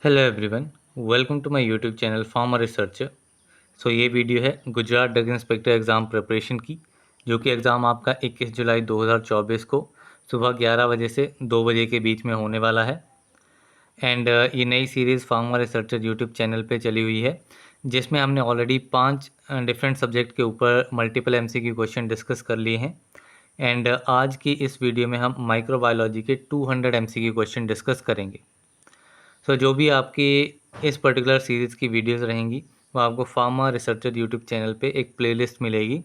Hello everyone, welcome to my YouTube channel farmer researcher. ये video है Gujarat drug inspector exam preparation की, जो कि एग्ज़ाम आपका 21 जुलाई 2024 को सुबह 11 बजे से 2 बजे के बीच में होने वाला है। एंड ये नई series farmer researcher YouTube channel पे चली हुई है, जिसमें हमने ऑलरेडी 5 डिफरेंट सब्जेक्ट के ऊपर मल्टीपल एमसीक्यू क्वेश्चन डिस्कस कर लिए हैं। एंड आज की इस वीडियो में हम माइक्रोबायोलॉजी के 200 एमसीक्यू क्वेश्चन डिस्कस करेंगे। जो भी आपकी इस पर्टिकुलर सीरीज़ की वीडियोस रहेंगी, वो आपको फार्मा रिसर्चर यूट्यूब चैनल पे एक प्लेलिस्ट मिलेगी,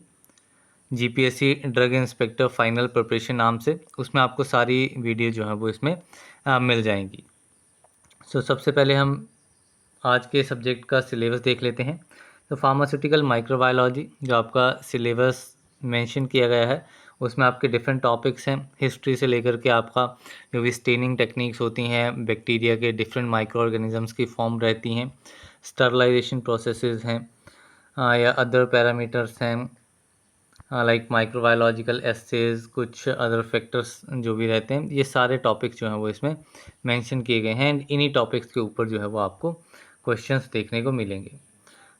GPSC drug inspector final preparation नाम से। उसमें आपको सारी वीडियो जो है वो इसमें मिल जाएंगी। सबसे पहले हम आज के सब्जेक्ट का सिलेबस देख लेते हैं। फार्मास्यूटिकल माइक्रोबायोलॉजी जो आपका सिलेबस मेंशन किया गया है, उसमें आपके डिफरेंट टॉपिक्स हैं, हिस्ट्री से लेकर के आपका जो भी स्टेनिंग टेक्निक्स होती हैं, बैक्टीरिया के डिफरेंट माइक्रो ऑर्गेनिजम्स की फॉर्म रहती हैं, स्टरलाइजेशन प्रोसेसेस हैं, या अदर पैरामीटर्स हैं लाइक माइक्रोबायोलॉजिकल एसेज, कुछ अदर फैक्टर्स जो भी रहते हैं, ये सारे टॉपिक्स जो हैं वो इसमें मेंशन किए गए हैं। एंड इन्हीं टॉपिक्स के ऊपर जो है वो आपको क्वेश्चंस देखने को मिलेंगे।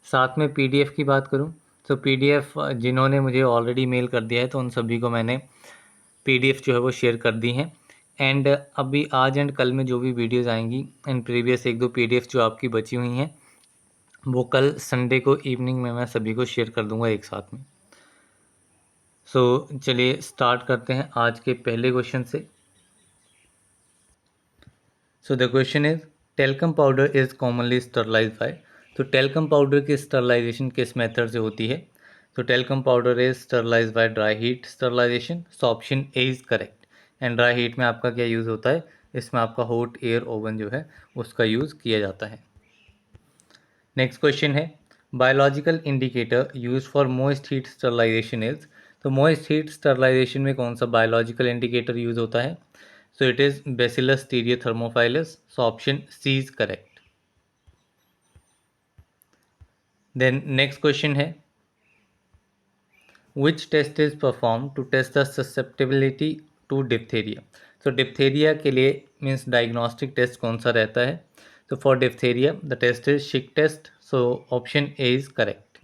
साथ में पीडीएफ की बात करूं तो पीडीएफ जिन्होंने मुझे ऑलरेडी मेल कर दिया है, तो उन सभी को मैंने पीडीएफ जो है वो शेयर कर दी हैं। एंड अभी आज एंड कल में जो भी वीडियोज़ आएंगी एंड प्रीवियस एक दो पीडीएफ जो आपकी बची हुई हैं, वो कल संडे को इवनिंग में मैं सभी को शेयर कर दूंगा एक साथ में। चलिए स्टार्ट करते हैं आज के पहले क्वेश्चन से। The question is talcum powder is commonly sterilize by. तो टेल्कम पाउडर की स्टरलाइजेशन किस मेथड से होती है? Talcum powder is sterilize by dry heat sterilization. Option A is correct. And dry heat में आपका क्या यूज़ होता है? इसमें आपका हॉट एयर ओवन जो है उसका यूज़ किया जाता है। नेक्स्ट क्वेश्चन है biological indicator use for moist heat sterilization is. तो मॉइस्ट हीट स्टरलाइजेशन में कौन सा बायोलॉजिकल इंडिकेटर यूज होता है? It is Bacillus stereothermophilus. Option C is correct. Then next question है which test is perform to test the susceptibility to diphtheria. Diphtheria के लिए means diagnostic test कौन सा रहता है? For diphtheria the test is Schick test. Option A is correct.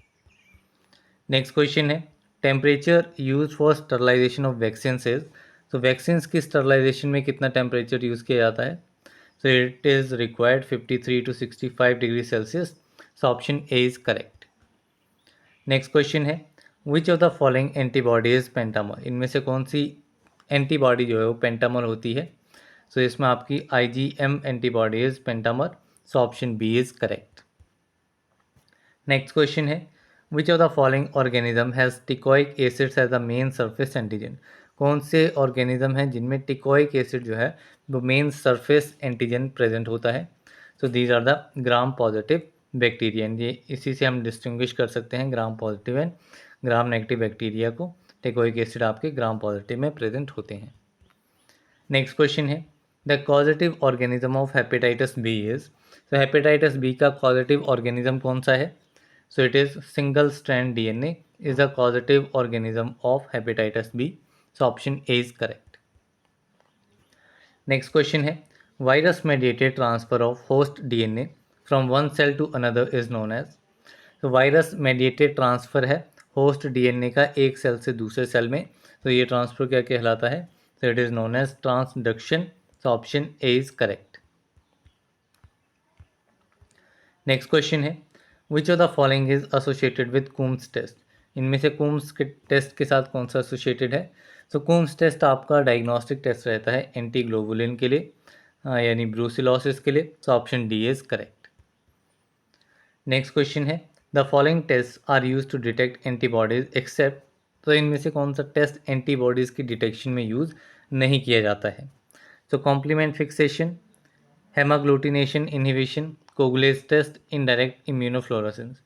Next question है temperature use for sterilization of vaccine is. Vaccine की sterilization में कितना टेम्परेचर यूज़ किया जाता है? It is required 53 to 65 degree Celsius. Option A is correct. Next question है which of the following antibody is pentamer. इनमें से कौन सी एंटीबॉडी जो है वो पेंटामर होती है? इसमें आपकी IgM antibody is pentamer. Option B is correct. Next question है which of the following organism has teichoic acids as the main surface antigen. कौन से ऑर्गेनिज्म हैं जिनमें टिकोइक एसिड जो है वो मेन सरफेस एंटीजन प्रेजेंट होता है? These are the gram positive bacteria. ये इसी से हम डिस्टिंग्विश कर सकते हैं gram positive and gram negative bacteria को। टिकोइक एसिड आपके ग्राम पॉजिटिव में प्रेजेंट होते हैं। नेक्स्ट क्वेश्चन है the causative organism of hepatitis B is. Hepatitis B का कॉजेटिव ऑर्गेनिज्म कौन सा है? It is single strand DNA is the causative organism of hepatitis B. Option A is correct. Next question है virus mediated transfer of host DNA from one cell to another is known as. Virus mediated transfer है host DNA का एक cell से दूसरे cell में। ये transfer क्या कहलाता है? It is known as transduction. Option A is correct. Next question है which of the following is associated with Coombs test. इनमें से कूम्स के टेस्ट के साथ कौन सा एसोसिएटेड है? कूम्स टेस्ट आपका डायग्नोस्टिक टेस्ट रहता है एंटीग्लोबुलिन के लिए, यानी ब्रूसिलोसिस के लिए। Option D is correct. Next question है the following test are use to detect antibodies except. इनमें से कौन सा टेस्ट एंटीबॉडीज़ की डिटेक्शन में यूज़ नहीं किया जाता है? Complement fixation, haemagglutination inhibition, coagulase test, indirect immunofluorescence.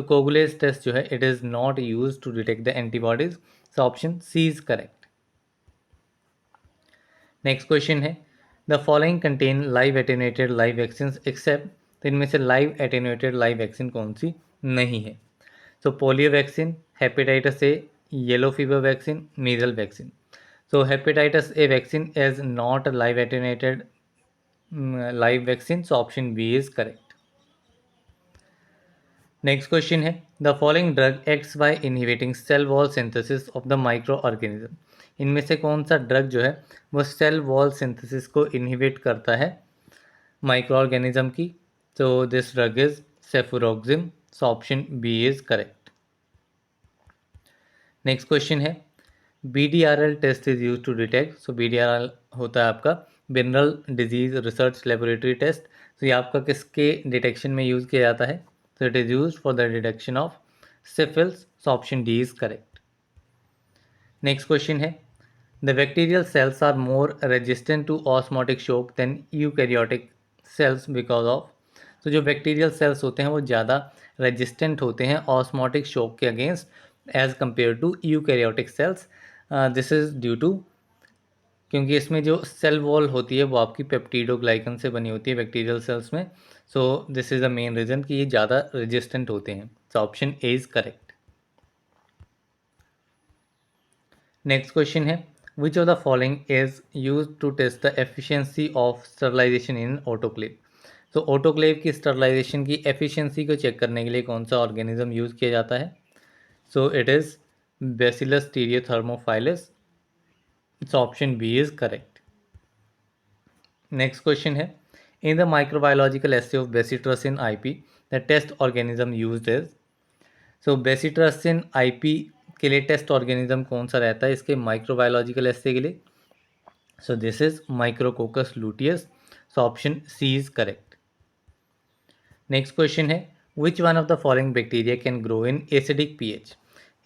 Coagulase test जो है it is not use to detect the antibodies. Option C is correct. Next question है the following contain live attenuated live vaccine except. इनमें से live attenuated live vaccine कौन सी नहीं है? Polio vaccine, hepatitis A, yellow fever vaccine, measle vaccine. Hepatitis A vaccine is not live attenuated live vaccine. So option B is correct. Next question है, the following drug acts by inhibiting cell wall synthesis of the microorganism. इनमें से कौन सा drug जो है वो cell wall synthesis को inhibit करता है माइक्रो ऑर्गेनिज्म की? तो this drug is cefuroxime. So option B is correct. Next question है, BDRL test is use to detect. So BDRL होता है आपका mineral disease research laboratory test. तो ये आपका किसके डिटेक्शन में यूज़ किया जाता है? So it is used for the detection of syphilis. So option D is correct. Next question है, the bacterial cells are more resistant to osmotic shock than eukaryotic cells because of. तो जो bacterial cells होते हैं वो ज़्यादा resistant होते हैं osmotic shock के against as compare to eukaryotic cells. This is due to, क्योंकि इसमें जो सेल वॉल होती है वो आपकी पेप्टिडोग्लाइकन से बनी होती है बैक्टीरियल सेल्स में. So this is the main reason कि ये ज़्यादा रेजिस्टेंट होते हैं. So option A is correct. Next question है, which of the following is use to test the efficiency of sterilization in autoclave. तो ऑटोक्लेव की sterilization की एफिशिएंसी को चेक करने के लिए कौन सा ऑर्गेनिज्म यूज़ किया जाता है? So it is Bacillus stearothermophilus. So option B is correct. Next question है, in the microbiological assay of bacitracin IP the test organism used is. So bacitracin IP के लिए टेस्ट ऑर्गेनिज्म कौन सा रहता है इसके माइक्रोबायोलॉजिकल एसे के लिए? So this is Micrococcus luteus. So option C is correct. Next question है, which one of the following bacteria can grow in acidic pH.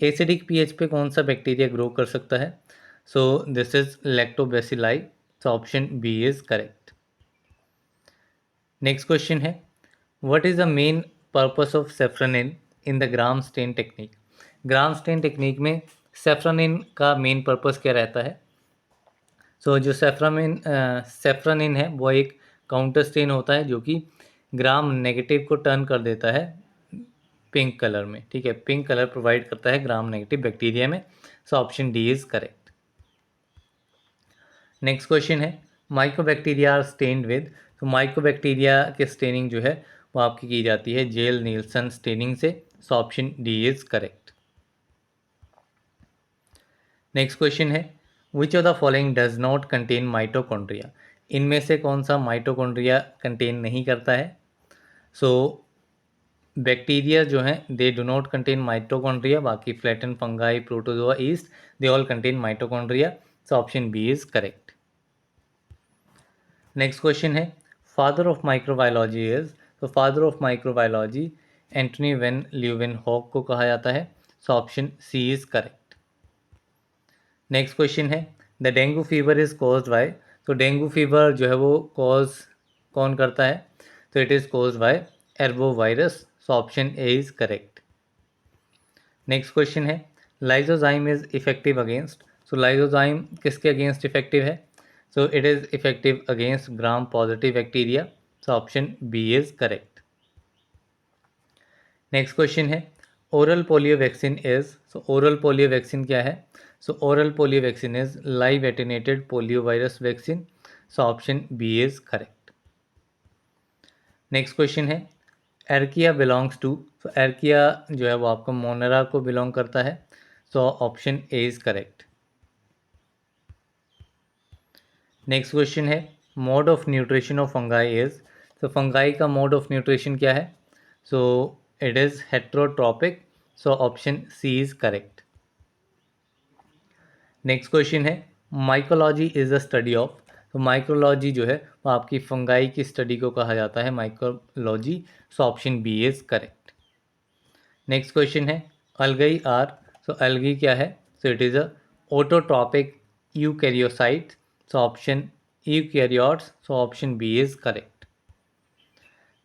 Acidic pH पे कौन सा बैक्टीरिया ग्रो कर सकता है? So this is lactobacilli. So option B is correct. Next question है, what is the main purpose of safranin in the Gram stain technique. Gram stain technique में safranin का main purpose क्या रहता है? सो जो सेफ्रोनिन है वो एक काउंटर स्टेन होता है जो कि ग्राम नेगेटिव को टर्न कर देता है पिंक कलर में. ठीक है, पिंक कलर प्रोवाइड करता है ग्राम नेगेटिव बैक्टीरिया में. सो option D is correct. Next question है, माइक्रोबैक्टीरिया आर स्टेन्ड विद. तो माइक्रोबैक्टीरिया के स्टेनिंग जो है वो आपकी की जाती है जेल नील्सन स्टेनिंग से. So option D is correct. Next question है, which of the following does not contain mitochondria. इनमें से कौन सा माइटोकॉन्ड्रिया कंटेन नहीं करता है? सो बैक्टीरिया जो हैं they do not contain mitochondria. बाकी फ्लैटन, fungi, protozoa, yeast they all contain mitochondria. So option B is correct. Next question है, फादर ऑफ माइक्रोबायोलॉजी इज. तो father of microbiology Antony van Leeuwenhoek को कहा जाता है. So option C is correct. Next question है, the dengue fever is caused by. तो dengue fever जो है वो कॉज कौन करता है? तो it is caused by arbo virus. So option A is correct. Next question है, lysozyme is effective against. So lysozyme किसके अगेंस्ट इफेक्टिव है? So it is effective against Gram positive bacteria. So option B is correct. Next question है, oral polio vaccine is. So oral polio vaccine क्या है? So oral polio vaccine is live attenuated polio virus vaccine. So option B is correct. Next question है, archaea belongs to. सो एर्किया जो है वो आपको Monera को belong करता है. So option A is correct. Next question है, mode of nutrition of fungi is. तो फंगाई का मोड ऑफ न्यूट्रिशन क्या है? So it is heterotrophic. So option C is correct. Next question है, mycology is the study of. तो micrology जो है वो आपकी फंगाई की स्टडी को कहा जाता है micrology. So option B is correct. Next question है, अलगई आर. सो अलगी क्या है? So it is a autotrophic eukaryocyte. So option eukaryotes. So option B is correct.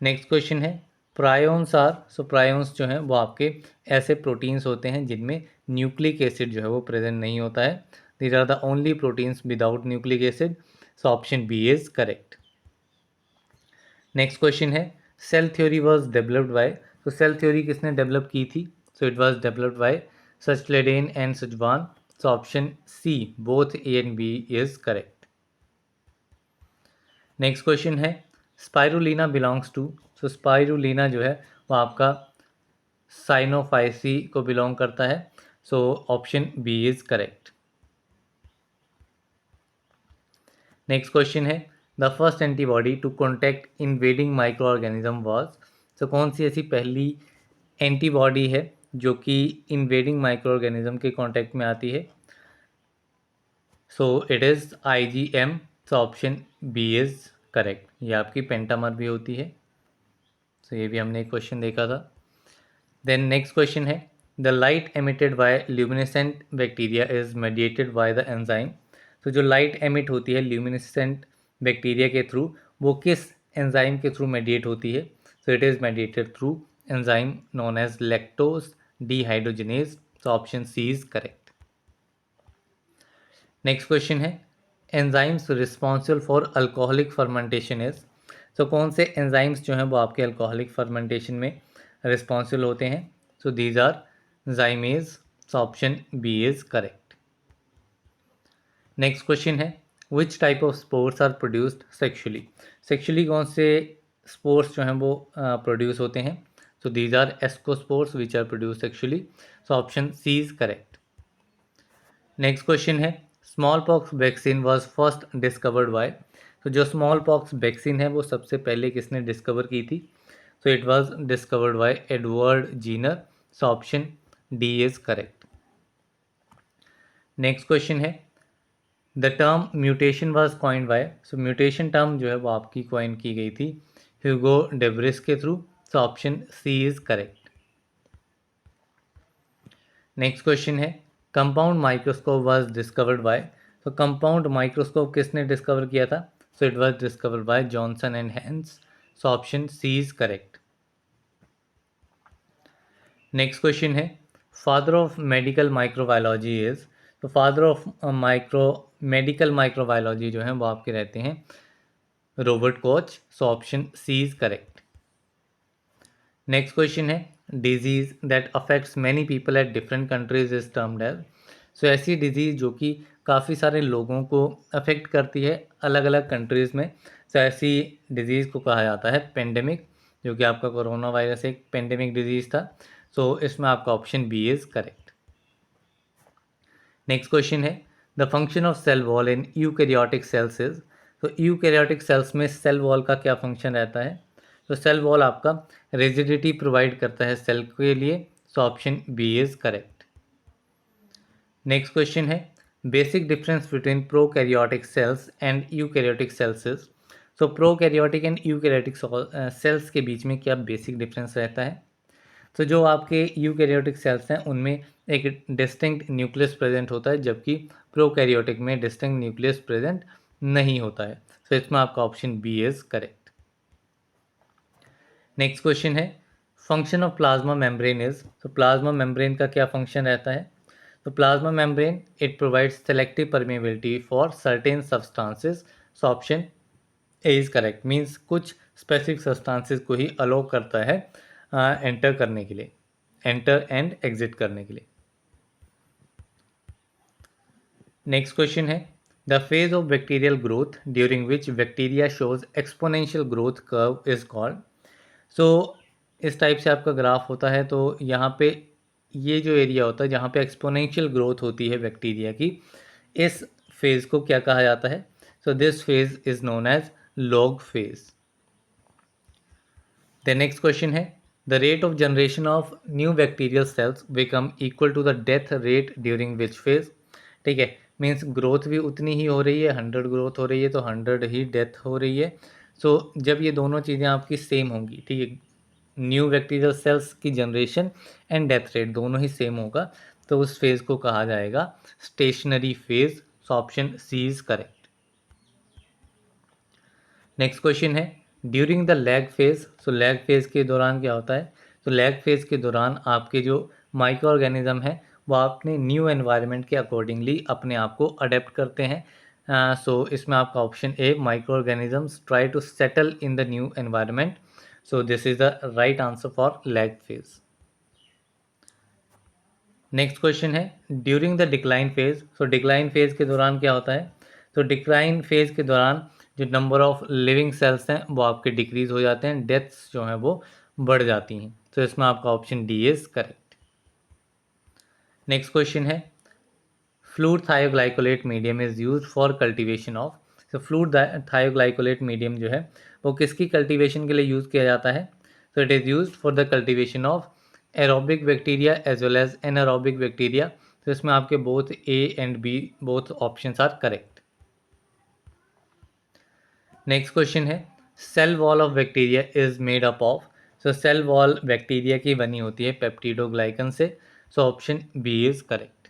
Next question है, प्रायोन्स आर. सो प्रायोन्स जो हैं वो आपके ऐसे proteins होते हैं जिनमें न्यूक्लिक एसिड जो है वो प्रेजेंट नहीं होता है. These are the only proteins without nucleic acid. So option B is correct. Next question है, cell theory was developed by. तो सेल थ्योरी किसने डेवलप की थी? So it was developed by Schleiden and Schwann. So option C both A and B is correct. Next question है spirulina belongs to, so spirulina जो है वो आपका Cyanophyceae को बिलोंग करता है, so option B is correct. Next question है the first antibody to contact invading microorganism was, so कौन सी ऐसी पहली एंटीबॉडी है जो कि इन्वेडिंग माइक्रो ऑर्गेनिज्म के कॉन्टैक्ट में आती है, so it is IgM, so option B is correct. ये आपकी पेंटामर भी होती है, सो ये भी हमने एक क्वेश्चन देखा था। देन नेक्स्ट क्वेश्चन है the light emitted by luminescent bacteria is mediated by the enzyme, तो जो लाइट एमिट होती है ल्यूमिनेसेंट बैक्टीरिया के थ्रू वो किस एंजाइम के थ्रू मेडिएट होती है, so it is mediated through enzyme known as lactose dehydrogenase, so option C is correct. Next question है enzymes responsible for alcoholic fermentation is, so कौन से एंजाइम्स जो हैं वो आपके अल्कोहलिक फर्मेंटेशन में रिस्पॉन्सिबल होते हैं, so these are zymase, so option B is correct. Next question है which type of spores are produced sexually, sexually कौन से स्पोर्स जो हैं वो प्रोड्यूस होते हैं, so these are ascospores which are produce sexually, so option C is correct. Next question है smallpox vaccine was first discovered by, तो जो स्मॉल पॉक्स वैक्सीन है वो सबसे पहले किसने डिस्कवर की थी, so it was discovered by Edward Jenner, so option D is correct. Next question है the term mutation was coined by, so mutation term जो है वो आपकी कॉइन की गई थी ह्यूगो डेब्रिस के through, so option C is correct. Next question है compound microscope was discovered by, तो कंपाउंड माइक्रोस्कोप किसने डिस्कवर किया था, so it was discovered by Johnson and Hans, so option C is correct. Next question है father of medical microbiology is, तो father of medical microbiology जो है वो आपके रहते हैं Robert Koch, so option C is correct. Next question है disease that affects many people at different countries is termed as, so ऐसी डिजीज़ जो कि काफ़ी सारे लोगों को अफेक्ट करती है अलग अलग कंट्रीज़ में, सो ऐसी डिजीज़ को कहा जाता है पेंडेमिक, जो कि आपका कोरोना वायरस एक पेंडेमिक डिजीज़ था, सो इसमें आपका option B is correct. Next question है the function of cell wall in eukaryotic cells is, तो यूकैरियोटिक सेल्स में सेल वॉल का क्या फंक्शन रहता है, तो सेल वॉल आपका रिजिडिटी प्रोवाइड करता है सेल के लिए, so option B is correct. Next question है basic difference between prokaryotic cells and eukaryotic cells is, so prokaryotic and eukaryotic sales के बीच में क्या बेसिक डिफरेंस रहता है, तो जो आपके यूकैरियोटिक सेल्स हैं उनमें एक डिस्टिंक्ट न्यूक्लियस प्रेजेंट होता है जबकि प्रोकैरियोटिक में डिस्टिंक्ट न्यूक्लियस प्रेजेंट नहीं होता है, तो इसमें आपका option B is correct. Next question है function of plasma membrane is, तो प्लाज्मा मेम्ब्रेन का क्या फंक्शन रहता है, तो plasma membrane it provides selective permeability for certain substances, so option A is correct, means कुछ स्पेसिफिक सब्सटेंसेस को ही अलो करता है एंटर करने के लिए, एंटर एंड एग्जिट करने के लिए। नेक्स्ट क्वेश्चन है the phase of bacterial growth during which bacteria shows exponential growth curve is called, so इस टाइप से आपका ग्राफ होता है, तो यहाँ पे ये जो एरिया होता है जहाँ पे एक्सपोनेंशियल ग्रोथ होती है बैक्टीरिया की, इस फेज़ को क्या कहा जाता है, so this phase is known as log phase. The next question है the rate of generation of new bacterial cells become equal to the death rate during which phase, ठीक है, मीन्स ग्रोथ भी उतनी ही हो रही है, 100 ग्रोथ हो रही है तो 100 ही डेथ हो रही है, सो जब ये दोनों चीज़ें आपकी सेम होंगी, ठीक है, न्यू बैक्टीरियल सेल्स की जनरेशन एंड डेथ रेट दोनों ही सेम होगा, तो उस फेज़ को कहा जाएगा stationary phase, so option C is correct. Next question है during the lag phase, so lag phase के दौरान क्या होता है, तो लैग फेज़ के दौरान आपके जो माइक्रो ऑर्गेनिज्म है वो अपने न्यू एनवायरनमेंट के अकॉर्डिंगली अपने आप को अडेप्ट करते हैं, सो इसमें आपका option A microorganisms try to settle in the new environment, so this is the right answer for lag phase. Next question है during the decline phase, so decline phase के दौरान क्या होता है, तो डिक्लाइन फेज के दौरान जो नंबर ऑफ लिविंग सेल्स हैं वो आपके डिक्रीज हो जाते हैं, डेथ्स जो हैं वो बढ़ जाती हैं। तो इसमें आपका option D is correct. Next question है fluid thioglycollate medium is use for cultivation of. तो फ्लूइड थायोग्लाइकोलेट मीडियम जो है वो किसकी कल्टीवेशन के लिए यूज़ किया जाता है? तो it is use for the cultivation of aerobic bacteria as well as anaerobic bacteria. तो इसमें आपके both A and B both options are correct. Next question है cell wall of bacteria is made up of. So cell wall bacteria की बनी होती है peptidoglycan से। So option B is correct.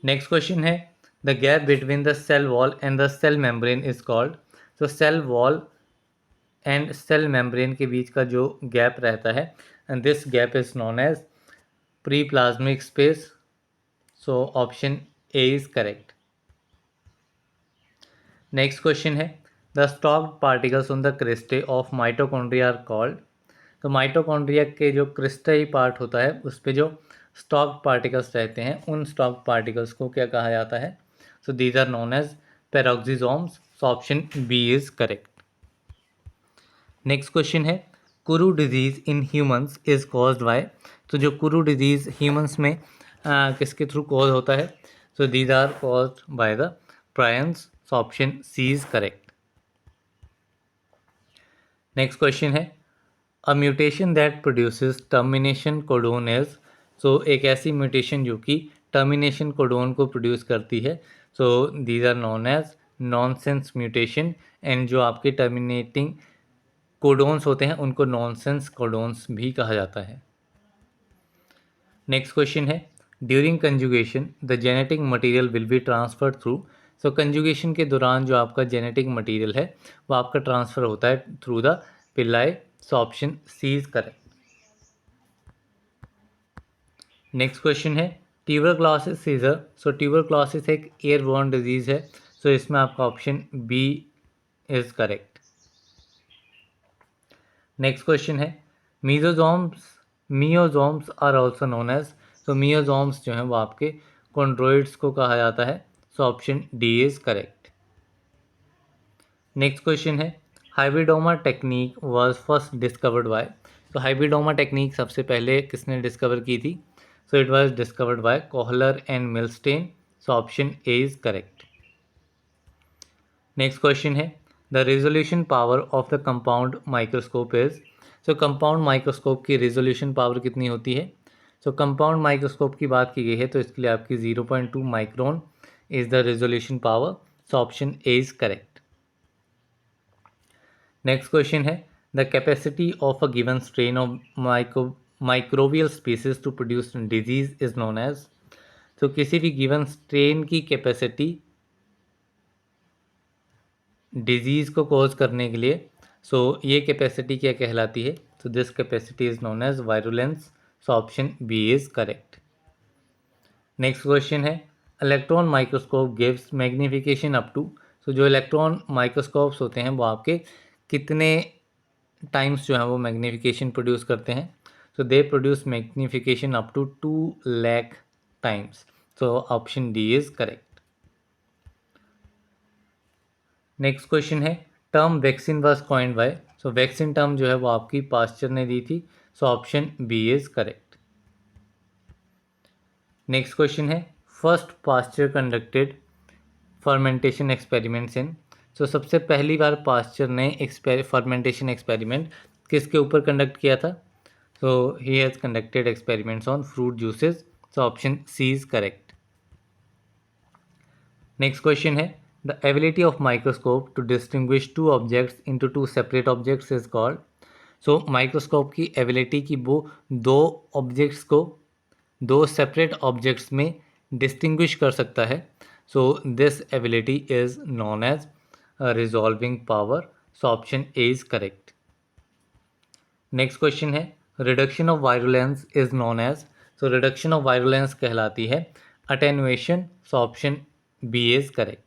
Next question है the gap between the cell wall and the cell membrane is called. तो cell wall and cell membrane के बीच का जो गैप रहता है and this gap is known as periplasmic space. So option A is correct. Next question है the stalked particles on the cristae of mitochondria are called. तो mitochondria के जो क्रिस्टल पार्ट होता है उस पे जो स्टॉक पार्टिकल्स रहते हैं उन स्टॉक पार्टिकल्स को क्या कहा जाता है? So these are known as peroxisomes. So option B is correct. Next question है kuru disease in humans is caused by. तो जो कुरू डिजीज ह्यूमंस में किसके थ्रू कॉज होता है? So these are caused by the prions. So option C is correct. Next question है a mutation that produces termination codon is. So एक ऐसी mutation जो कि टर्मिनेशन कोडोन को प्रोड्यूस करती है। So these are known as nonsense mutation and जो आपके टर्मिनेटिंग कोडोन्स होते हैं उनको नॉनसेंस कोडोन्स भी कहा जाता है। नेक्स्ट क्वेश्चन है during conjugation the genetic material will be transferred through. So conjugation के दौरान जो आपका जेनेटिक मटेरियल है वो आपका ट्रांसफ़र होता है through the pili. So option C is correct. Next question है ट्यूबरक्लोसिस सीजर। सो ट्यूबरक्लोसिस एक एयरबोर्न डिजीज़ है। सो इसमें आपका option B is correct. Next question है mesosomes are also known as. तो मियोजोम्स जो हैं वो आपके कॉन्ड्रोइड्स को कहा जाता है। So option D is correct. Next question है hybridoma technique was first discovered by. तो हाइब्रिडोमा टेक्निक सबसे पहले किसने डिस्कवर की थी? So it was discovered by Kohler and Milstein. So option A is correct. Next question है the resolution power of the compound microscope is. So compound microscope की resolution power कितनी होती है? सो कंपाउंड माइक्रोस्कोप की बात की गई है तो इसके लिए आपकी 0.2 micron is the resolution power. So option A is correct. Next question है the capacity of a given strain of microbial species to produce disease is known as. तो किसी भी गिवन स्ट्रेन की कैपेसिटी डिजीज़ को cause करने के लिए सो ये कैपेसिटी क्या कहलाती है? तो this capacity is known as virulence. So option B is correct. Next question है electron microscope gives magnification up to. So जो इलेक्ट्रॉन माइक्रोस्कोप्स होते हैं वो आपके कितने टाइम्स जो है वो मैग्नीफिकेशन प्रोड्यूस करते हैं? So they produce magnification up to 2 lakh times. So option D is correct. Next question है term vaccine was coined by. So vaccine term जो है वो आपकी पास्चर ने दी थी। So option B is correct. Next question है first Pasteur conducted fermentation experiments in. So सबसे पहली बार पास्चर ने फर्मेंटेशन एक्सपेरिमेंट किसके ऊपर कंडक्ट किया था? So he has conducted experiments on fruit juices. So option C is correct. Next question है the ability of microscope to distinguish two objects into two separate objects is called. So microscope की ability की वो दो objects को दो separate objects में distinguish कर सकता है। So this ability is known as resolving power. So option A is correct. Next question है reduction of virulence is known as. So reduction of virulence कहलाती है attenuation. So option B is correct.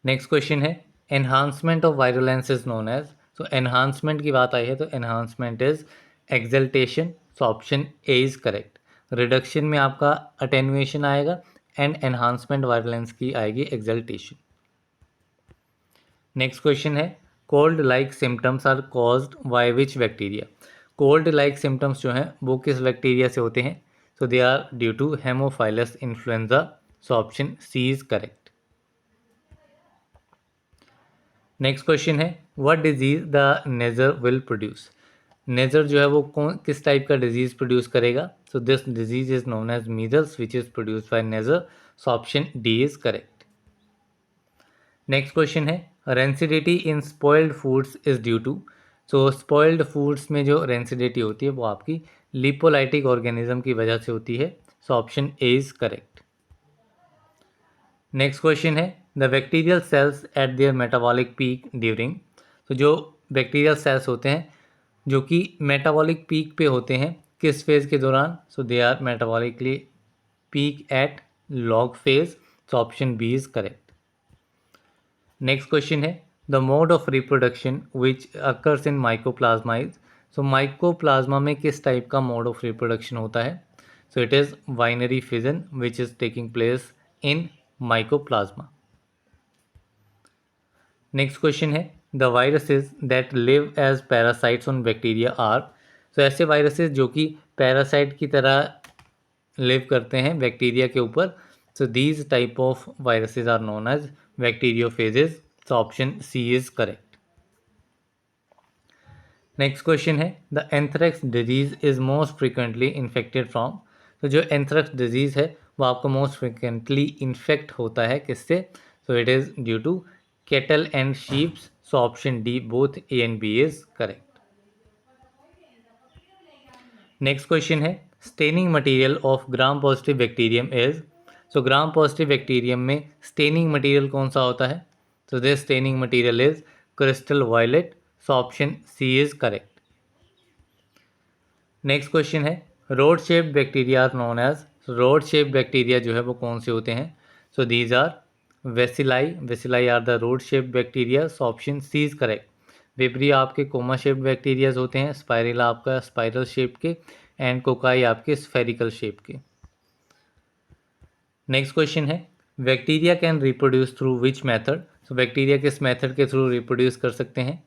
Next question है enhancement of virulence is known as. So enhancement की बात आई है तो enhancement is exaltation. So option A is correct. Reduction में आपका अटेनुएशन आएगा, एंड एनहांसमेंट वायलेंस की आएगी एक्सल्टेशन। नेक्स्ट क्वेश्चन है cold like symptoms are caused by which bacteria. Cold like symptoms जो हैं वो किस बैक्टीरिया से होते हैं? So they are due to Haemophilus influenzae. So option C is correct. Next question है what disease the Neisser will produce. Neisser जो है वो किस टाइप का डिजीज प्रोड्यूस करेगा? So this disease is known as measles which is produced by Neisser. So option D is correct. Next question है rancidity in spoiled foods is due to. So spoiled foods में जो rancidity होती है वो आपकी lipolytic organism की वजह से होती है। So option A is correct. Next question है the bacterial cells at their metabolic peak during. तो जो बैक्टीरियल सेल्स होते हैं जो कि मेटाबॉलिक पीक पे होते हैं किस फेज़ के दौरान? So they are metabolically peak at log phase. So option B is correct. Next question है the mode of reproduction which occurs in mycoplasma is. So mycoplasma में किस टाइप का मोड ऑफ रिप्रोडक्शन होता है? So it is binary fission which is taking place in mycoplasma. Next question है the viruses that live as parasites on bacteria are. So ऐसे viruses जो कि parasite की तरह लिव करते हैं बैक्टीरिया के ऊपर। So these type of viruses are known as bacteriophages. So option C is correct. Next question है the anthrax disease is most frequently infected from. तो जो एंथ्रेक्स डिजीज है वो आपको मोस्ट फ्रिक्वेंटली इन्फेक्ट होता है किससे? So it is due to cattle and sheeps. So option D both A and B is correct. Next question है staining material of gram positive bacterium is. So gram positive bacterium में staining material कौन सा होता है? तो this staining material is crystal violet. So option C is correct. Next question है rod shaped bacteria are known as. Rod shaped bacteria जो है वो कौन से होते हैं? So these are bacilli. Bacilli are the rod shaped bacteria. So option C is correct. Vibrio आपके comma shaped bacterias होते हैं, स्पाइरेला आपका स्पाइरल शेप के, एंड कोकाई आपके स्फेरिकल शेप के। नेक्स्ट क्वेश्चन है bacteria can reproduce through which method. So bacteria किस method के थ्रू रिप्रोड्यूस कर सकते हैं?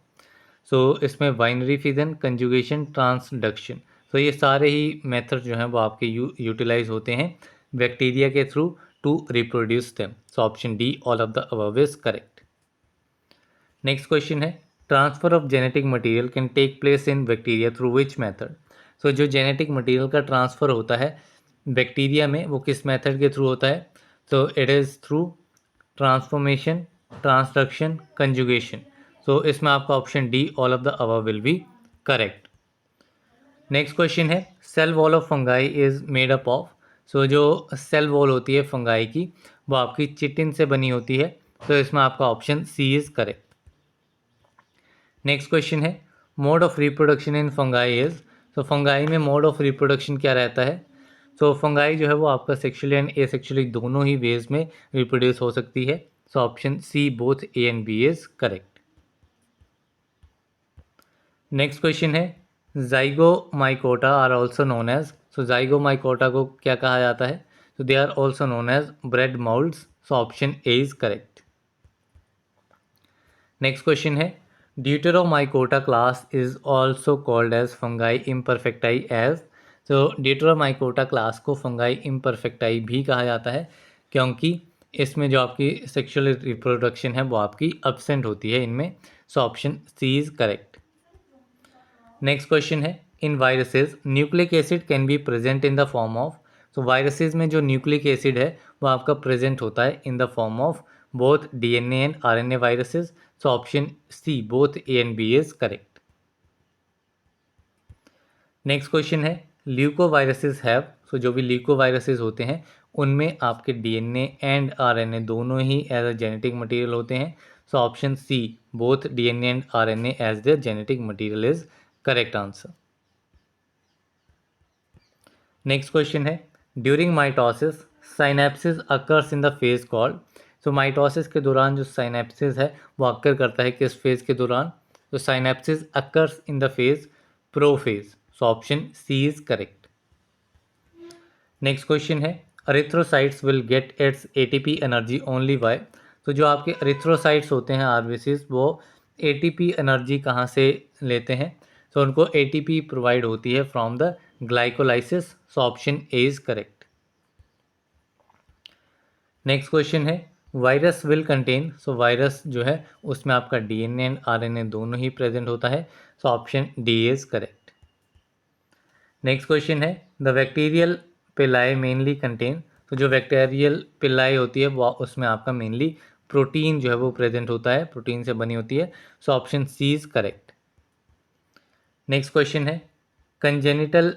सो इसमें बाइनरी फिजन, कंजुगेशन, ट्रांसडक्शन। तो ये सारे ही मेथड जो हैं वो आपके यूटिलाइज होते हैं बैक्टीरिया के through to reproduce them. So option D all of the above is correct. Next question है transfer of genetic material can take place in bacteria through which method. So जो genetic material का transfer होता है bacteria में वो किस method के through होता है? तो it is through transformation, transduction, conjugation. So इसमें आपका option D all of the above will be correct. Next question है cell wall of fungi is made up of. So जो सेल वॉल होती है फंगाई की वो आपकी चिटिन से बनी होती है। तो इसमें आपका option C is correct. Next question है mode of reproduction in fungi is. तो फंगाई में मोड ऑफ रिप्रोडक्शन क्या रहता है? तो फंगाई जो है वो आपका सेक्सुअली एंड एसेक्सुअली दोनों ही वेज में रिप्रोड्यूस हो सकती है। So option C both A and B is correct. Next question है zygomycota are also known as. So zygomycota को क्या कहा जाता है? तो they are also known as bread moulds. So option A is correct. Next question है deuteromycota class is also called as fungi imperfecti as. तो deuteromycota class को fungi imperfecti भी कहा जाता है क्योंकि इसमें जो आपकी सेक्सुअल रिप्रोडक्शन है वो आपकी अब्सेंट होती है इनमें। So option C is correct. Next question है in viruses nucleic acid can be present in the form of. तो वायरसेस में जो न्यूक्लिक एसिड है वो आपका प्रेजेंट होता है in the form of both DNA and RNA viruses. So option C both A and B is correct. Next question है leukoviruses have. सो जो भी ल्यूकोवायरसेस होते हैं उनमें आपके डीएनए एंड आरएनए दोनों ही एज अ जेनेटिक मटेरियल होते हैं। So option C both DNA and RNA as their genetic material is correct answer. Next question है during mitosis synapsis occurs in the phase called. So mitosis के दौरान जो synapsis है वो occur करता है किस फेज के दौरान? तो synapsis occurs in the phase prophase. So option C is correct. Next question है erythrocytes will get its ATP energy only by. तो जो आपके एरिथ्रोसाइट्स होते हैं आरबीसीज, वो एटीपी एनर्जी कहाँ से लेते हैं? तो उनको एटीपी प्रोवाइड होती है from the glycolysis. So option A is correct. Next question है virus will contain. So virus जो है उसमें आपका डीएनए एंड आरएनए दोनों ही प्रेजेंट होता है। So option D is correct. Next question है द बैक्टीरियल पिलाई मेनली कंटेन। तो जो बैक्टीरियल पिलाई होती है वो उसमें आपका मेनली प्रोटीन जो है वो प्रेजेंट होता है, प्रोटीन से बनी होती है। So option C is correct. Next question है congenital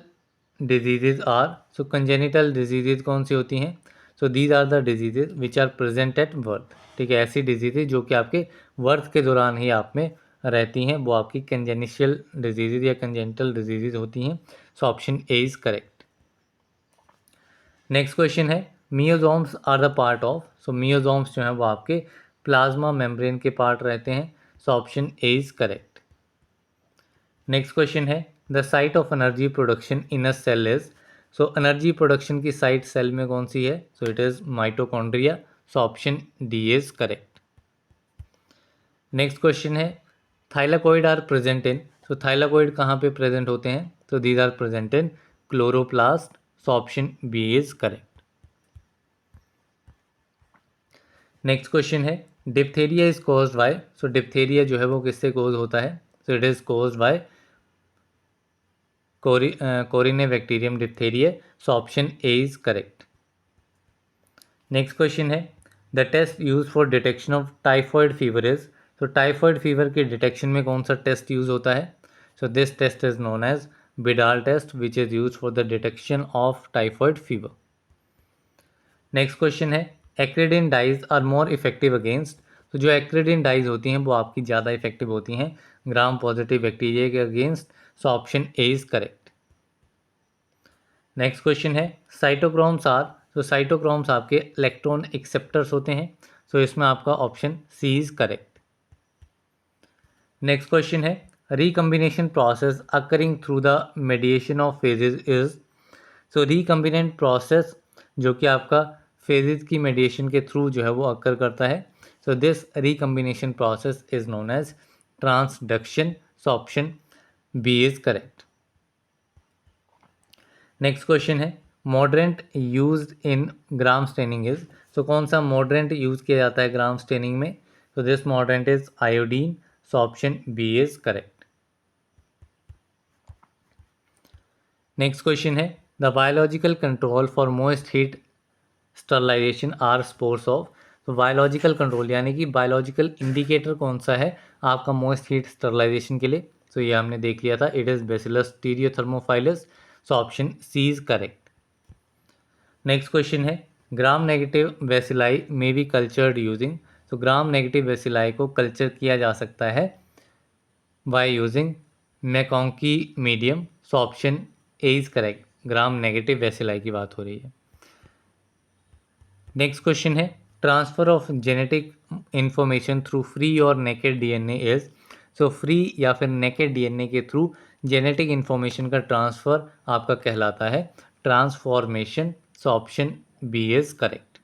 diseases are. So congenital diseases कौन सी होती हैं? So these are the diseases which are present at birth. ठीक है, ऐसी डिजीजेज जो कि आपके बर्थ के दौरान ही आप में रहती हैं, वो आपकी कंजेनिशियल डिजीजेज या कंजेनिटल डिजीजेज होती हैं। So option A is correct. Next question है mesosomes are the part of. सो मियोजोम्स जो हैं वो आपके प्लाज्मा मेम्ब्रेन के पार्ट रहते हैं। So option A is correct. Next question है the site of energy production in a cell is. So energy production की साइट सेल में कौन सी है? So it is mitochondria. So option D is correct. Next question है thylakoid are present in. So thylakoid कहाँ पे present होते हैं? तो these are present in chloroplast. So option B is correct. Next question है diphtheria is caused by. So diphtheria जो है वो किससे कॉज होता है? So it is caused by corynebacterium diphtheria. So option A is correct. Next question है the test use for detection of typhoid fever is. तो typhoid fever के detection में कौन सा टेस्ट यूज होता है? So this test is known as Widal test which is use for the detection of typhoid fever. Next question है acridine dies are more effective against. तो जो एक्रिडिन डाइज होती हैं वो आपकी ज़्यादा इफेक्टिव होती हैं ग्राम पॉजिटिव बैक्टीरिया के against. So option A is correct. Next question है साइटोक्रोम्स आर। तो साइटोक्रोम्स आपके इलेक्ट्रॉन एक्सेप्टर्स होते हैं। सो इसमें आपका option C is correct. Next question है recombination process occurring through the mediation of phages is. So recombinant process जो कि आपका फेजेज की मेडिएशन के थ्रू जो है वो अकर करता है। So this recombination process is known as transduction. So option B is correct. Next question है mordant used in gram staining is. So कौन सा मॉडरेंट यूज किया जाता है ग्राम स्टेनिंग में? तो this mordant is iodine. So option B is correct. Next question है the biological control for moist heat sterilization are spores of. तो बायोलॉजिकल कंट्रोल यानी कि बायोलॉजिकल इंडिकेटर कौन सा है आपका मोइस्ट हीट स्टरलाइजेशन के लिए? तो ये हमने देख लिया था, it is bacillus stearothermophilus. So option C is correct. Next question है ग्राम नेगेटिव वेसिलाई में बी कल्चर्ड यूजिंग। तो ग्राम नेगेटिव वेसिलाई को कल्चर किया जा सकता है by using MacConkey medium. So option A is correct. Gram negative bacilli की बात हो रही है। नेक्स्ट क्वेश्चन है transfer of genetic information through free और naked DNA is. So free या फिर नेकेड डीएनए के थ्रू जेनेटिक इंफॉर्मेशन का ट्रांसफर आपका कहलाता है transformation. So option B is correct.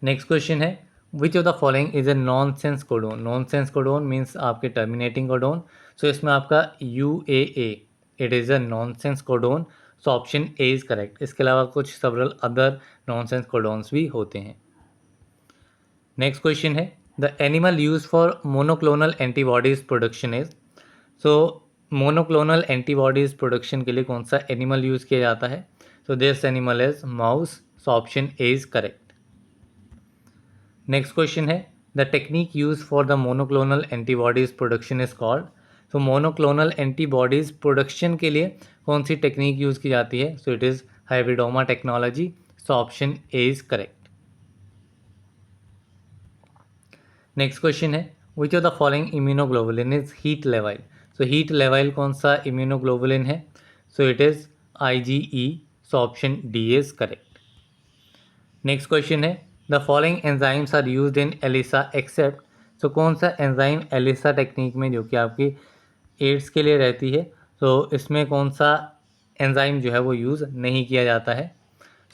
Next question है which of the following is a nonsense codon. Nonsense codon means आपके terminating codon. सो इसमें आपका UAA it is a non sense codon. So option A is correct. इसके अलावा कुछ several other non sense codons भी होते हैं। Next question है the animal use for monoclonal antibodies production is. So monoclonal antibodies production के लिए कौन सा एनिमल यूज किया जाता है? So this animal is mouse. So option A is correct. Next question है the technique use for the monoclonal antibodies production is called. तो monoclonal antibodies production के लिए कौन सी टेक्निक यूज की जाती है? So it is hybridoma technology. So option A is correct. Next question है which of the following immunoglobulin is heat लेवाइल। सो हीट लेवाइल कौन सा इम्यूनोग्लोबुलिन है? So it is IgE। So option D is correct. Next question है the following enzymes are used in ELISA except. So कौन सा एंजाइम एलिसा टेक्निक में जो कि आपकी एड्स के लिए रहती है, तो इसमें कौन सा एंजाइम जो है वो यूज़ नहीं किया जाता है।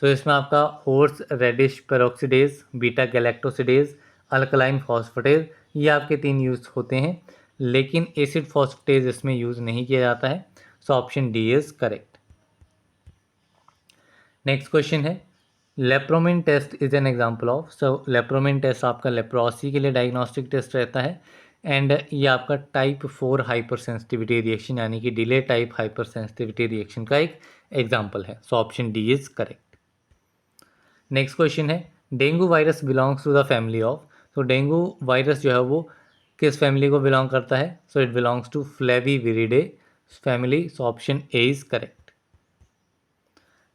तो इसमें आपका horseradish peroxidase, beta galactosidase, alkaline phosphatase, ये आपके 3 यूज होते हैं, लेकिन एसिड फॉस्फेटेज इसमें यूज़ नहीं किया जाता है। So option D is correct. Next question है, lepromin test is an example of. So lepromin test आपका लेप्रोसी के लिए डायग्नोस्टिक टेस्ट रहता है, एंड ये आपका टाइप 4 हाइपर सेंसिटिविटी रिएक्शन यानी कि delay type hypersensitivity reaction का एक एग्जाम्पल है। So option D is correct. Next question है, dengue virus belongs to the family of. तो डेंगू वायरस जो है वो किस फैमिली को बिलोंग करता है? So it belongs to flaviviridae family. So option A is correct.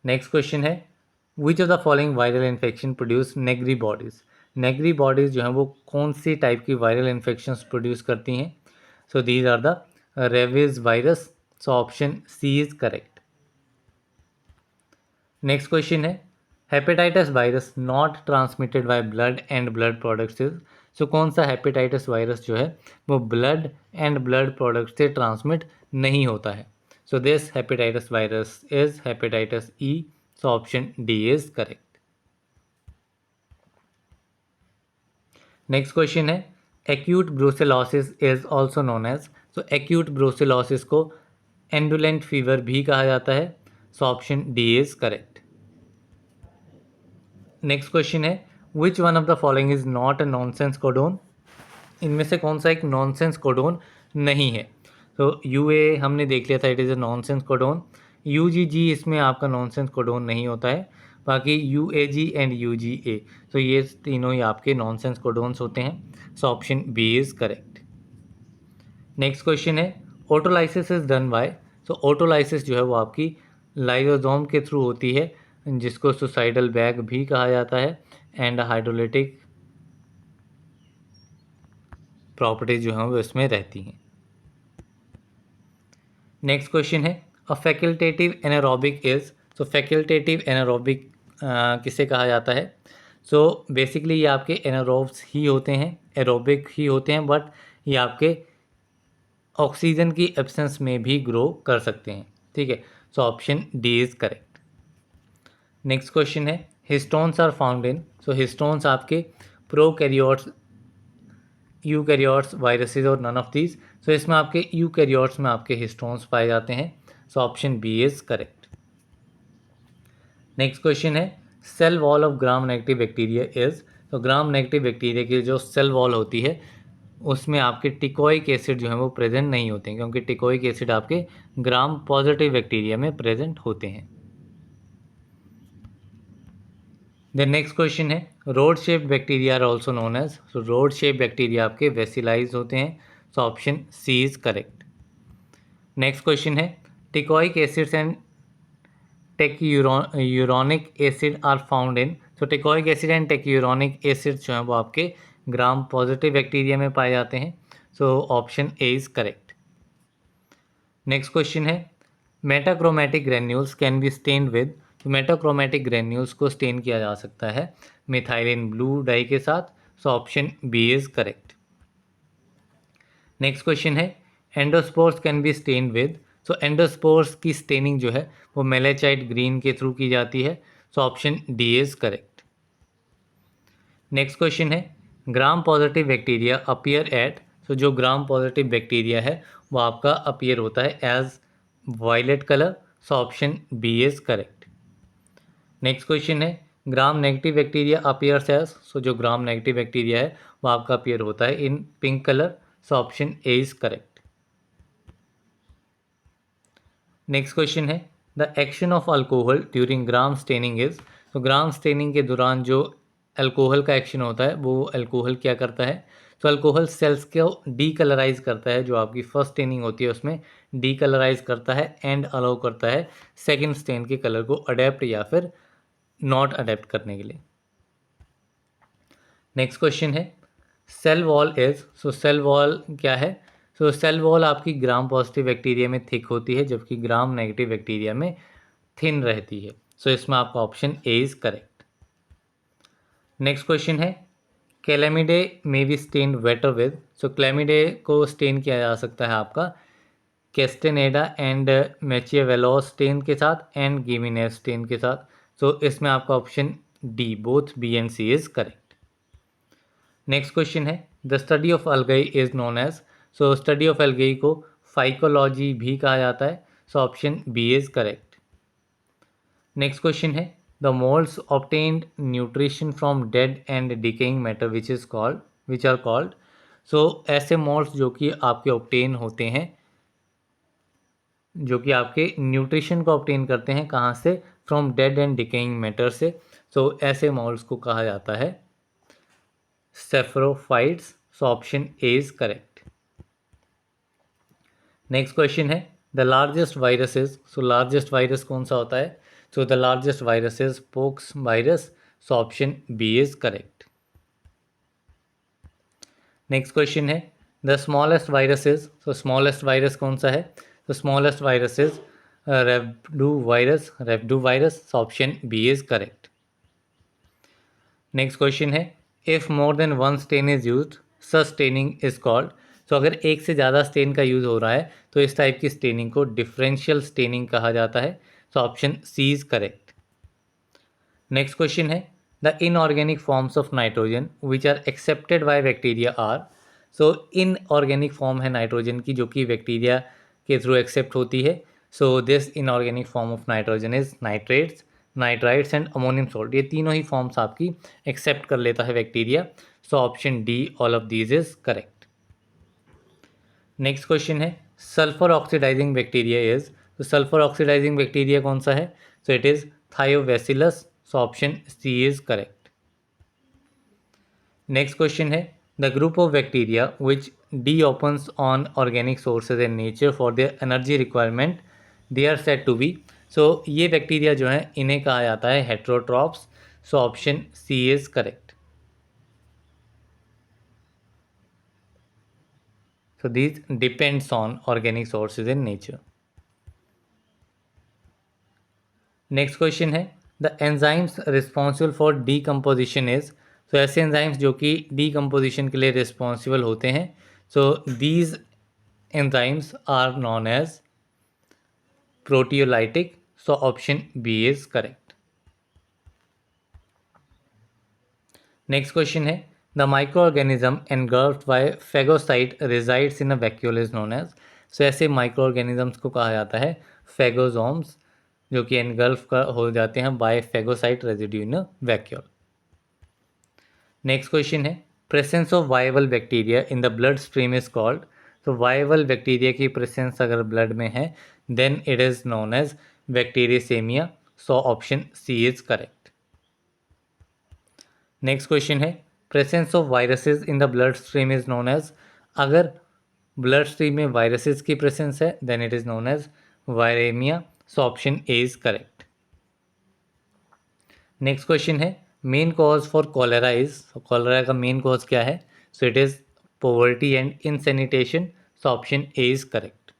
Next question है, which of the following viral infection produce Negri bodies. Negri bodies जो हैं वो कौन सी टाइप की वायरल इन्फेक्शंस प्रोड्यूस करती हैं? So these are the rabies virus. So option C is correct. Next question है, hepatitis virus not transmitted by blood and blood products is. So कौन सा हेपेटाइटिस वायरस जो है वो ब्लड एंड ब्लड प्रोडक्ट से transmit नहीं होता है? So this hepatitis virus is hepatitis E. So option D is correct. Next question है, acute brucellosis is also known as. So acute brucellosis को एंडुलेंट फीवर भी कहा जाता है। So option D is correct. Next question है, which one of the following is not a nonsense codon. इनमें से कौन सा एक नॉनसेंस कोडोन नहीं है? तो यू ए हमने देख लिया था, it is a nonsense codon. U G G इसमें आपका नॉनसेंस कोडोन नहीं होता है। बाकी U A G and U G A, तो ये तीनों ही आपके नॉनसेंस कोडोन्स होते हैं। So option B is correct. Next question है, autolysis is done by. So autolysis जो है वो आपकी लाइसोसोम के थ्रू होती है, जिसको सुसाइडल बैग भी कहा जाता है, एंड हाइड्रोलिटिक प्रॉपर्टीज जो हैं वो इसमें रहती हैं। नेक्स्ट क्वेश्चन है, a facultative anaerobic is. So facultative anaerobic किसे कहा जाता है? सो बेसिकली ये आपके एनारोब्स ही होते हैं, एरोबिक ही होते हैं, बट ये आपके ऑक्सीजन की एब्सेंस में भी ग्रो कर सकते हैं। ठीक है, so option D is correct. Next question है, histones are found in. So histones आपके प्रोकैरियोट्स, यूकैरियोट्स, वायरसेस और नन ऑफ दीज। सो इसमें आपके यूकैरियोट्स में आपके हिस्टोन्स पाए जाते हैं। So option B is correct. Next question है, cell wall of Gram negative bacteria is. तो ग्राम नेगेटिव बैक्टीरिया की जो सेल वॉल होती है उसमें आपके टिकोइक एसिड जो है वो प्रेजेंट नहीं होते हैं, क्योंकि टिकोइक एसिड आपके ग्राम पॉजिटिव बैक्टीरिया में प्रेजेंट होते हैं। देन नेक्स्ट क्वेश्चन है, rod shape bacteria are also known as. So rod shape bacteria आपके वेसिलाइज होते हैं। So option C is correct. Next question है, teichoic acids and teichuronic acid are found in. तो teichoic acid and teichuronic acid जो हैं वो आपके ग्राम पॉजिटिव बैक्टीरिया में पाए जाते हैं। So option A is correct. Next question है, metachromatic granules can be stained with. तो मेटाक्रोमेटिक ग्रेन्यूल्स को स्टेन किया जा सकता है मिथाइलिन ब्लू डाई के साथ। So option B is correct. Next question है, endospores can be stain with. So endospores की स्टेनिंग जो है वो मेलेचाइट ग्रीन के थ्रू की जाती है। So option D is correct. Next question है, Gram positive bacteria appear at. So जो ग्राम पॉजिटिव बैक्टीरिया है वो आपका अपीयर होता है as violet colour. So option B is correct. Next question है, ग्राम negative bacteria appears as. So जो Gram negative bacteria है वो आपका अपीयर होता है in pink colour. So option A is correct. Next question है, the action of alcohol during Gram staining is. तो Gram staining के दौरान जो अल्कोहल का एक्शन होता है वो अल्कोहल क्या करता है? तो अल्कोहल सेल्स को डीकलराइज करता है, जो आपकी फर्स्ट स्टेनिंग होती है उसमें डीकलराइज करता है एंड अलाउ करता है सेकेंड स्टेन के कलर को अडेप्ट या फिर नॉट अडेप्ट करने के लिए। नेक्स्ट क्वेश्चन है, cell wall is. So cell wall क्या है? सो सेल वॉल आपकी ग्राम पॉजिटिव बैक्टीरिया में थिक होती है, जबकि ग्राम नेगेटिव बैक्टीरिया में थिन रहती है। सो इसमें आपका option A is correct. Next question है, Chlamydiae may be stained better with. So Chlamydiae को स्टेन किया जा सकता है आपका कैस्टेनेडा एंड मैचियावेलोस स्टेन के साथ एंड गिमिनेस स्टेन के साथ। सो इसमें आपका option D both B and C is correct. Next question है the study of algae is known as. So study of algae को फाइकोलॉजी भी कहा जाता है। So option B is correct. Next question है the moulds obtained nutrition from dead and decaying matter which are called. So ऐसे moulds जो कि आपके ऑब्टेन होते हैं, जो कि आपके न्यूट्रिशन को ऑब्टेन करते हैं कहाँ से, from dead and decaying matter से। सो ऐसे मोल्स को कहा जाता है saprophytes. So option A is correct. Next question है the largest viruses. So largest virus कौन सा होता है? So the largest virus is pox virus. So option B is correct. Next question है the smallest virus is. So smallest virus कौन सा है? तो smallest virus is rhabdo virus. So option B is correct. Next question है if more than one stain is use such staining is called. तो अगर एक से ज़्यादा स्टेन का यूज़ हो रहा है तो इस टाइप की स्टेनिंग को डिफरेंशियल स्टेनिंग कहा जाता है। तो option C is correct. Next question है the inorganic forms of nitrogen which are accepted by bacteria are. So inorganic form है नाइट्रोजन की जो कि बैक्टीरिया के थ्रू एक्सेप्ट होती है। So this inorganic form of nitrogen is nitrates, nitrites and ammonium salt. ये तीनों ही फॉर्म्स आपकी एक्सेप्ट कर लेता है bacteria. So option D all of these is correct. Next question है सल्फर ऑक्सीडाइजिंग बैक्टीरिया इज। तो सल्फर ऑक्सीडाइजिंग बैक्टीरिया कौन सा है? So it is Thiobacillus. So option C is correct. Next question है the group of bacteria which depends on organic sources in nature for their energy requirement they are said to be. So ये bacteria जो है इन्हें कहा जाता है heterotrophs. So option C is correct. So these depends on organic sources in nature. Next question है the enzymes responsible for decomposition is. So ऐसे enzymes जो कि डीकम्पोजिशन के लिए रिस्पॉन्सिबल होते हैं। So these enzymes are known as proteolytic. So option B is correct. Next question है the micro organism engulfed by phagocyte resides in a vacuole is known as. So ऐसे micro organisms को कहा जाता है फेगोजोम्स जो कि एनगल्फ हो जाते हैं by phagocyte residue in vacuole. Next question है presence of viable bacteria in the blood stream is called. तो वायबल बैक्टीरिया की प्रेजेंस अगर ब्लड में है then it is known as bacteraemia. So option C is correct. Next question है presence of viruses in the blood stream is known as. अगर blood stream में viruses की presence है then it is known as viraemia. So option A is correct. Next question है main cause for cholera is. Cholera का main cause क्या है? So it is poverty and insanitation. So option A is correct.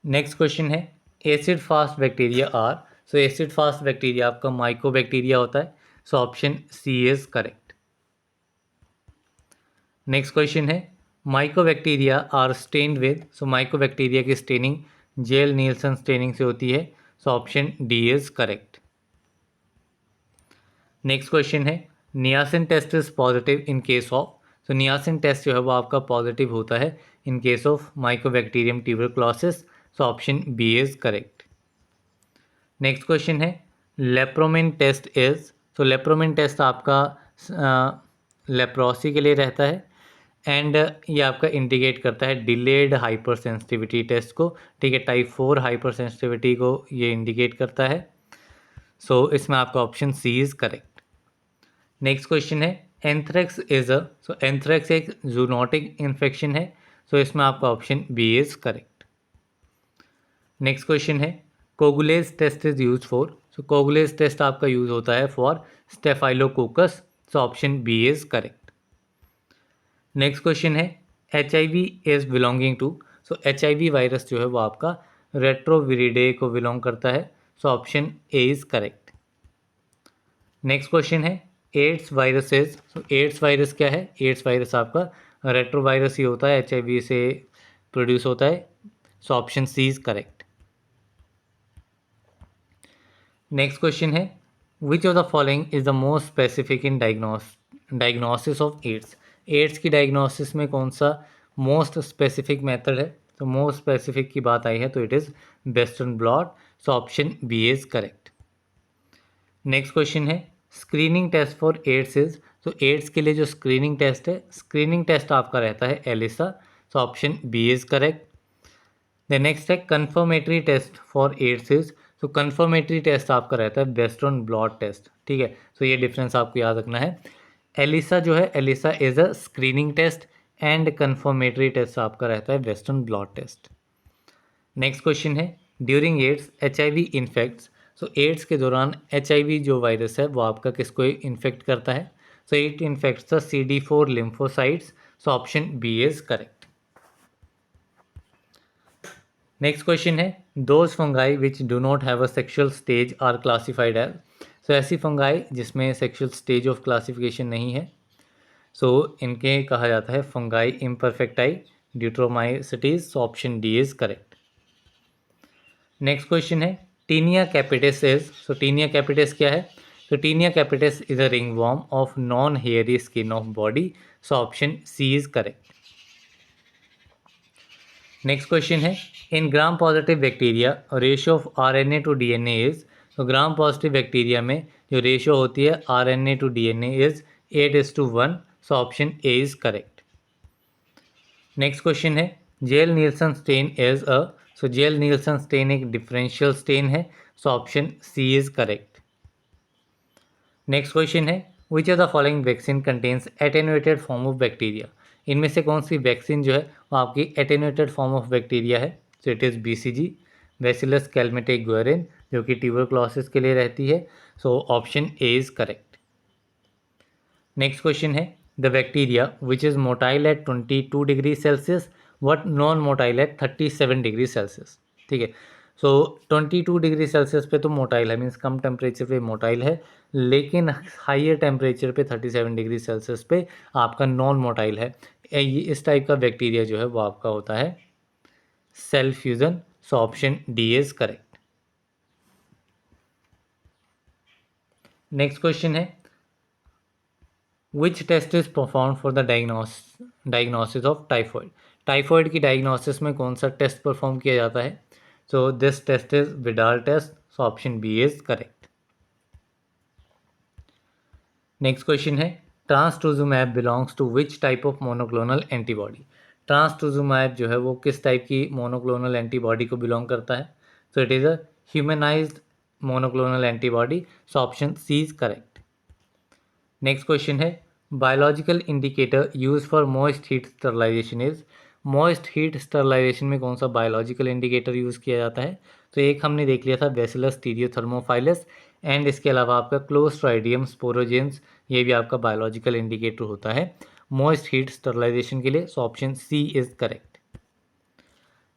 Next question है acid fast bacteria are. So acid fast bacteria आपका mycobacteria होता है। So option C is correct. Next question है mycobacteria are stained with. So mycobacteria की staining Ziehl Neelsen staining से होती है। So option D is correct. Next question है niacin test is positive in case of. तो niacin test जो है वो आपका पॉजिटिव होता है in case of mycobacterium tuberculosis. So option B is correct. Next question है लेप्रोमिन टेस्ट इज। तो लेप्रोमिन टेस्ट आपका लेप्रोसी के लिए रहता है एंड ये आपका इंडिकेट करता है डिलेड हाइपर सेंसिटिविटी टेस्ट को। ठीक है, टाइप 4 हाइपर सेंसिटिविटी को ये इंडिकेट करता है। सो इसमें आपका option C is correct. Next question है anthrax is a. So anthrax एक जूनोटिक इन्फेक्शन है। सो इसमें आपका option B is correct. Next question है coagulase test is use for. So coagulase test आपका यूज होता है for staphylococcus. So option B is correct. Next question है HIV is belonging to. So HIV virus जो है वो आपका Retroviridae को बिलोंग करता है। So option A is correct. Next question है AIDS virus is. So AIDS virus क्या है? एड्स वायरस आपका रेट्रोवायरस ही होता है, HIV से प्रोड्यूस होता है, so option C is correct. Next question है, which of the following is the most specific in diagnosis of AIDS. AIDS की डायग्नोसिस में कौन सा मोस्ट स्पेसिफिक मेथड है? तो मोस्ट स्पेसिफिक की बात आई है तो it is Western blot, so option B is correct. Next question है, screening test for AIDS is, तो एड्स के लिए जो स्क्रीनिंग टेस्ट है, स्क्रीनिंग टेस्ट आपका रहता है ELISA, so option B is correct. The next है confirmatory test for AIDS is, तो कन्फर्मेटरी टेस्ट आपका रहता है वेस्टर्न ब्लॉट टेस्ट, ठीक है। तो ये डिफरेंस आपको याद रखना है। एलिसा जो है, ELISA is a screening test and confirmatory test आपका रहता है western blot test. Next question है, during AIDS HIV infects, so AIDS के दौरान HIV जो वायरस है वो आपका किसको इन्फेक्ट करता है? So it infects the CD4 lymphocytes, so option B is correct. Next question है, those fungi which do not have a sexual stage are classified as, so ऐसी फंगाई जिसमें सेक्शुअल स्टेज ऑफ क्लासिफिकेशन नहीं है, सो इनके कहा जाता है fungi imperfecti deuteromycetes, so option D is correct. Next question है, tinea capitis is, so tinea capitis क्या है? तो tinea capitis is a ring worm of non hairy skin of body, so option C is correct. Next question है, in Gram positive bacteria ratio of RNA to DNA is, तो Gram positive bacteria में जो ratio होती है RNA to DNA is 8:1, so option A is correct. Next question है, Ziehl Neelsen stain is a, so Ziehl Neelsen stain एक differential stain है, so option C is correct. Next question है, which of the following vaccine contains attenuated form of bacteria, इनमें से कौन सी vaccine जो है वो आपकी एटेनुएटेड फॉर्म ऑफ बैक्टीरिया है? So it is BCG, Bacillus Calmette Guerin, जो कि ट्यूबरक्लोसिस के लिए रहती है, so option A is correct. Next question है, the bacteria which is motile at 22 degree Celsius but non motile at 37 degree Celsius, ठीक है। सो 22 डिग्री सेल्सियस पे तो मोटाइल है, मीन्स कम टेम्परेचर पे मोटाइल है, लेकिन हाइयर टेम्परेचर पे 37 डिग्री सेल्सियस पे आपका नॉन मोटाइल है। ये इस टाइप का बैक्टीरिया जो है वो आपका होता है cell fusion, so option D is correct. Next question है, which test is perform for the diagnosis of typhoid, typhoid की डायग्नोसिस में कौन सा टेस्ट परफॉर्म किया जाता है? So this test is Widal test, so option B is correct. Next question है, trastuzumab belongs to which type of monoclonal antibody, trastuzumab जो है वो किस टाइप की मोनोक्लोनल एंटीबॉडी को बिलोंग करता है? So it is a humanized monoclonal antibody, so option C is correct. Next question है, biological indicator use for moist heat sterilization is, moist heat sterilization में कौन सा बायोलॉजिकल इंडिकेटर यूज़ किया जाता है? तो एक हमने देख लिया था बैसिलस स्टीरियोथर्मोफाइलस, एंड इसके अलावा आपका क्लोस्ट्राइडियम स्पोरोजेंस, ये भी आपका बायोलॉजिकल इंडिकेटर होता है मॉइस्ट हीट स्टरलाइजेशन के लिए, so option C is correct.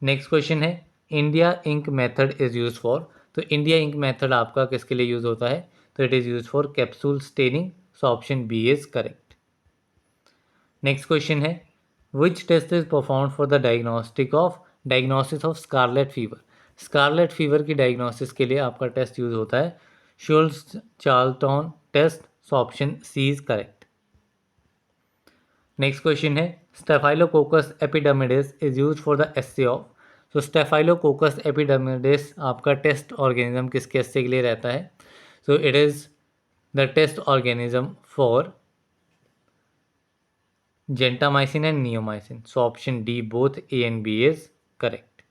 Next question है, India ink method is use for, तो इंडिया इंक मेथड आपका किसके लिए यूज होता है? तो it is use for capsule staining, so option B is correct. Next question है, which test is perform for the diagnosis of scarlet fever, scarlet fever की diagnosis के लिए आपका टेस्ट यूज होता है Schultz Charlton test, so option C is correct. Next question है, Staphylococcus epidermidis is use for the assay of, तो Staphylococcus epidermidis आपका test organism किसके एस्से के लिए रहता है? So it is the test organism for gentamicin and neomycin, so option D both A and B is correct.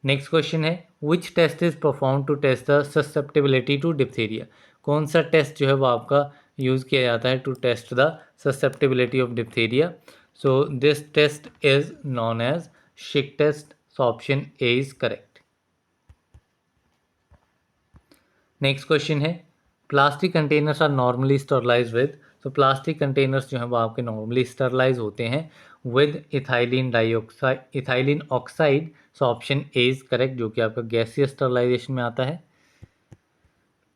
Next question है, which test is perform to test the susceptibility to diphtheria, कौन सा test जो है वो आपका use किया जाता है to test the susceptibility of diphtheria? So this test is known as Schick test, so option A is correct. Next question है, plastic containers are normally sterilize with, तो प्लास्टिक कंटेनर्स जो हैं वो आपके नॉर्मली स्टरलाइज होते हैं with ethylene oxide, so option A is correct, जो कि आपका गैसीय स्टरलाइजेशन में आता है।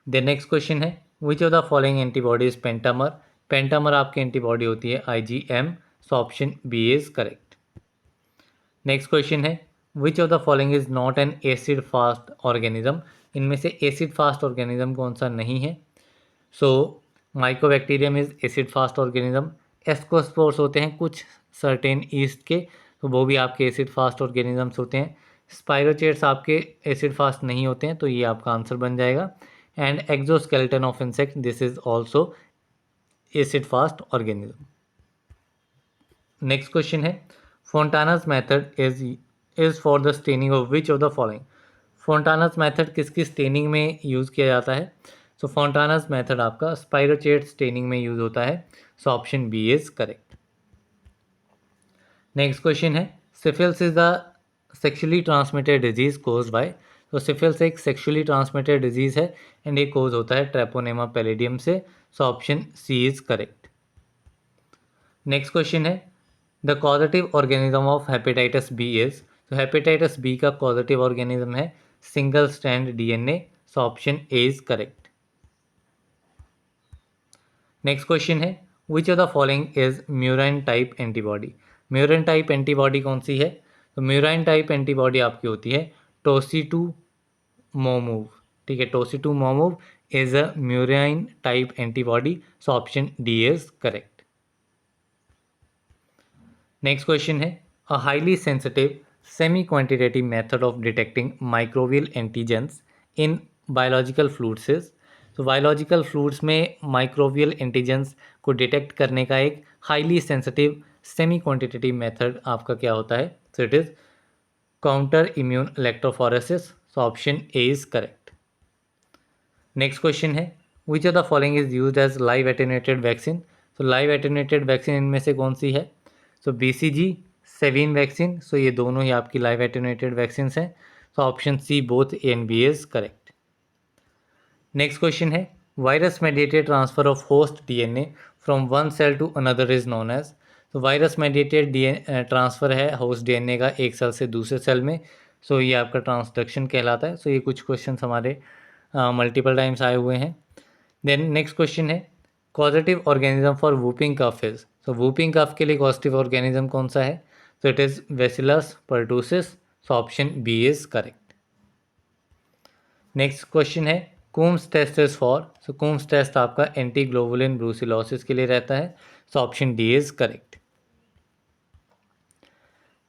द नेक्स्ट क्वेश्चन है, which of the following antibody is pentamer, pentamer आपकी एंटीबॉडी होती है IgM, so option B is correct. Next question है which of the following is not an acid fast organism, इनमें से एसिड फास्ट ऑर्गेनिज्म कौन सा नहीं है। So mycobacterium is acid fast organism. Ascospores होते हैं कुछ सर्टेन ईस्ट के, तो वो भी आपके एसिड फास्ट ऑर्गेनिजम्स होते हैं। स्पाइरोचेट्स आपके एसिड फास्ट नहीं होते हैं, तो ये आपका आंसर बन जाएगा। And exoskeleton of insect this is also acid fast organism. Next question है Fontana's method is for the staining of which of the following. Fontana's method किसकी स्टेनिंग में यूज़ किया जाता है। सो फोंटानास मेथड आपका spirochete staining में use होता है। So option B is correct. Next question है syphilis is the sexually transmitted disease cause by. तो सिफिल्स एक सेक्सुअली ट्रांसमिटेड डिजीज है एंड ये कोज होता है ट्रेपोनेमा पैलिडियम से। So option C is correct. Next question है the causative organism of hepatitis B is. तो हेपेटाइटिस बी का कॉजेटिव ऑर्गेनिज्म है single strand DNA. So option A is correct. Next question है which of the following is murine type antibody. Murine type antibody कौन सी है। तो म्यूराइन type antibody आपकी होती है टोसीटू मोमूव। ठीक है, tositumomab is a murine type antibody. So option D is correct. Next question है a highly sensitive semi quantitative method of detecting microbial antigens in biological fluids is. तो biological fluids में microbial antigens को detect करने का एक highly sensitive semi quantitative method आपका क्या होता है। So it is counter immune electrophoresis. So option A is correct. Next question है which of the following is used as live attenuated vaccine. तो लाइव एटेन्यूएटेड वैक्सीन इनमें से कौन सी है। So BCG, Sabin vaccine. So ये दोनों ही आपकी लाइव एटेन्यूएटेड वैक्सीन हैं। So option C both A and B is correct. Next question है virus mediated transfer of host DNA from one cell to another is known as. तो virus mediated transfer है host DNA का एक cell से दूसरे cell में। सो ये आपका ट्रांसडक्शन कहलाता है। सो ये कुछ क्वेश्चन हमारे मल्टीपल टाइम्स आए हुए हैं। देन नेक्स्ट क्वेश्चन है causative organism for whooping cough is. So whooping cough के लिए कॉजेटिव ऑर्गेनिज्म कौन सा है। तो it is bacillus pertussis. So option B is correct. Next question है Coombs test is for. So Coombs test आपका anti globulin brucellosis के लिए रहता है। So option D is correct.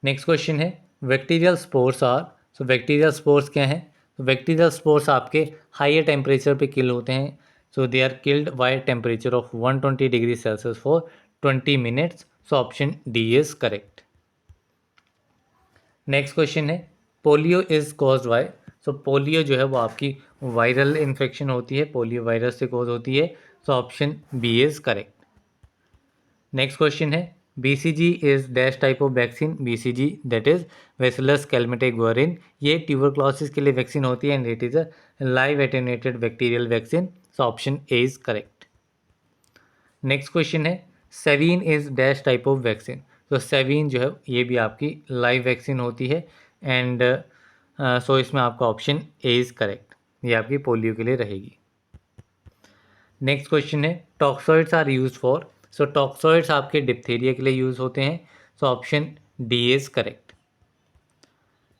Next question है bacterial spores are. So bacterial spores क्या हैं। तो बैक्टीरियल स्पोर्स आपके हाइयर टेम्परेचर पे किल होते हैं। So they are killed by temperature of 120 degree Celsius for 20 minutes. So option D is correct. Next question है polio is caused by. So polio जो है वो आपकी वायरल इन्फेक्शन होती है, पोलियो वायरस से कॉज होती है। So option B is correct. Next question है BCG is dash type of vaccine. BCG that is bacillus Calmette Guerin. ये ट्यूबरक्लोसिस के लिए वैक्सीन होती है and it is a live attenuated bacterial vaccine. So option A is correct. Next question है Sabin is dash type of vaccine. तो Sabin जो है ये भी आपकी लाइव वैक्सीन होती है एंड सो इसमें आपका ऑप्शन ए इज करेक्ट। ये आपकी पोलियो के लिए रहेगी। नेक्स्ट क्वेश्चन है toxoids are use for. So toxoids आपके डिप्थीरिया के लिए यूज होते हैं। So option D is correct.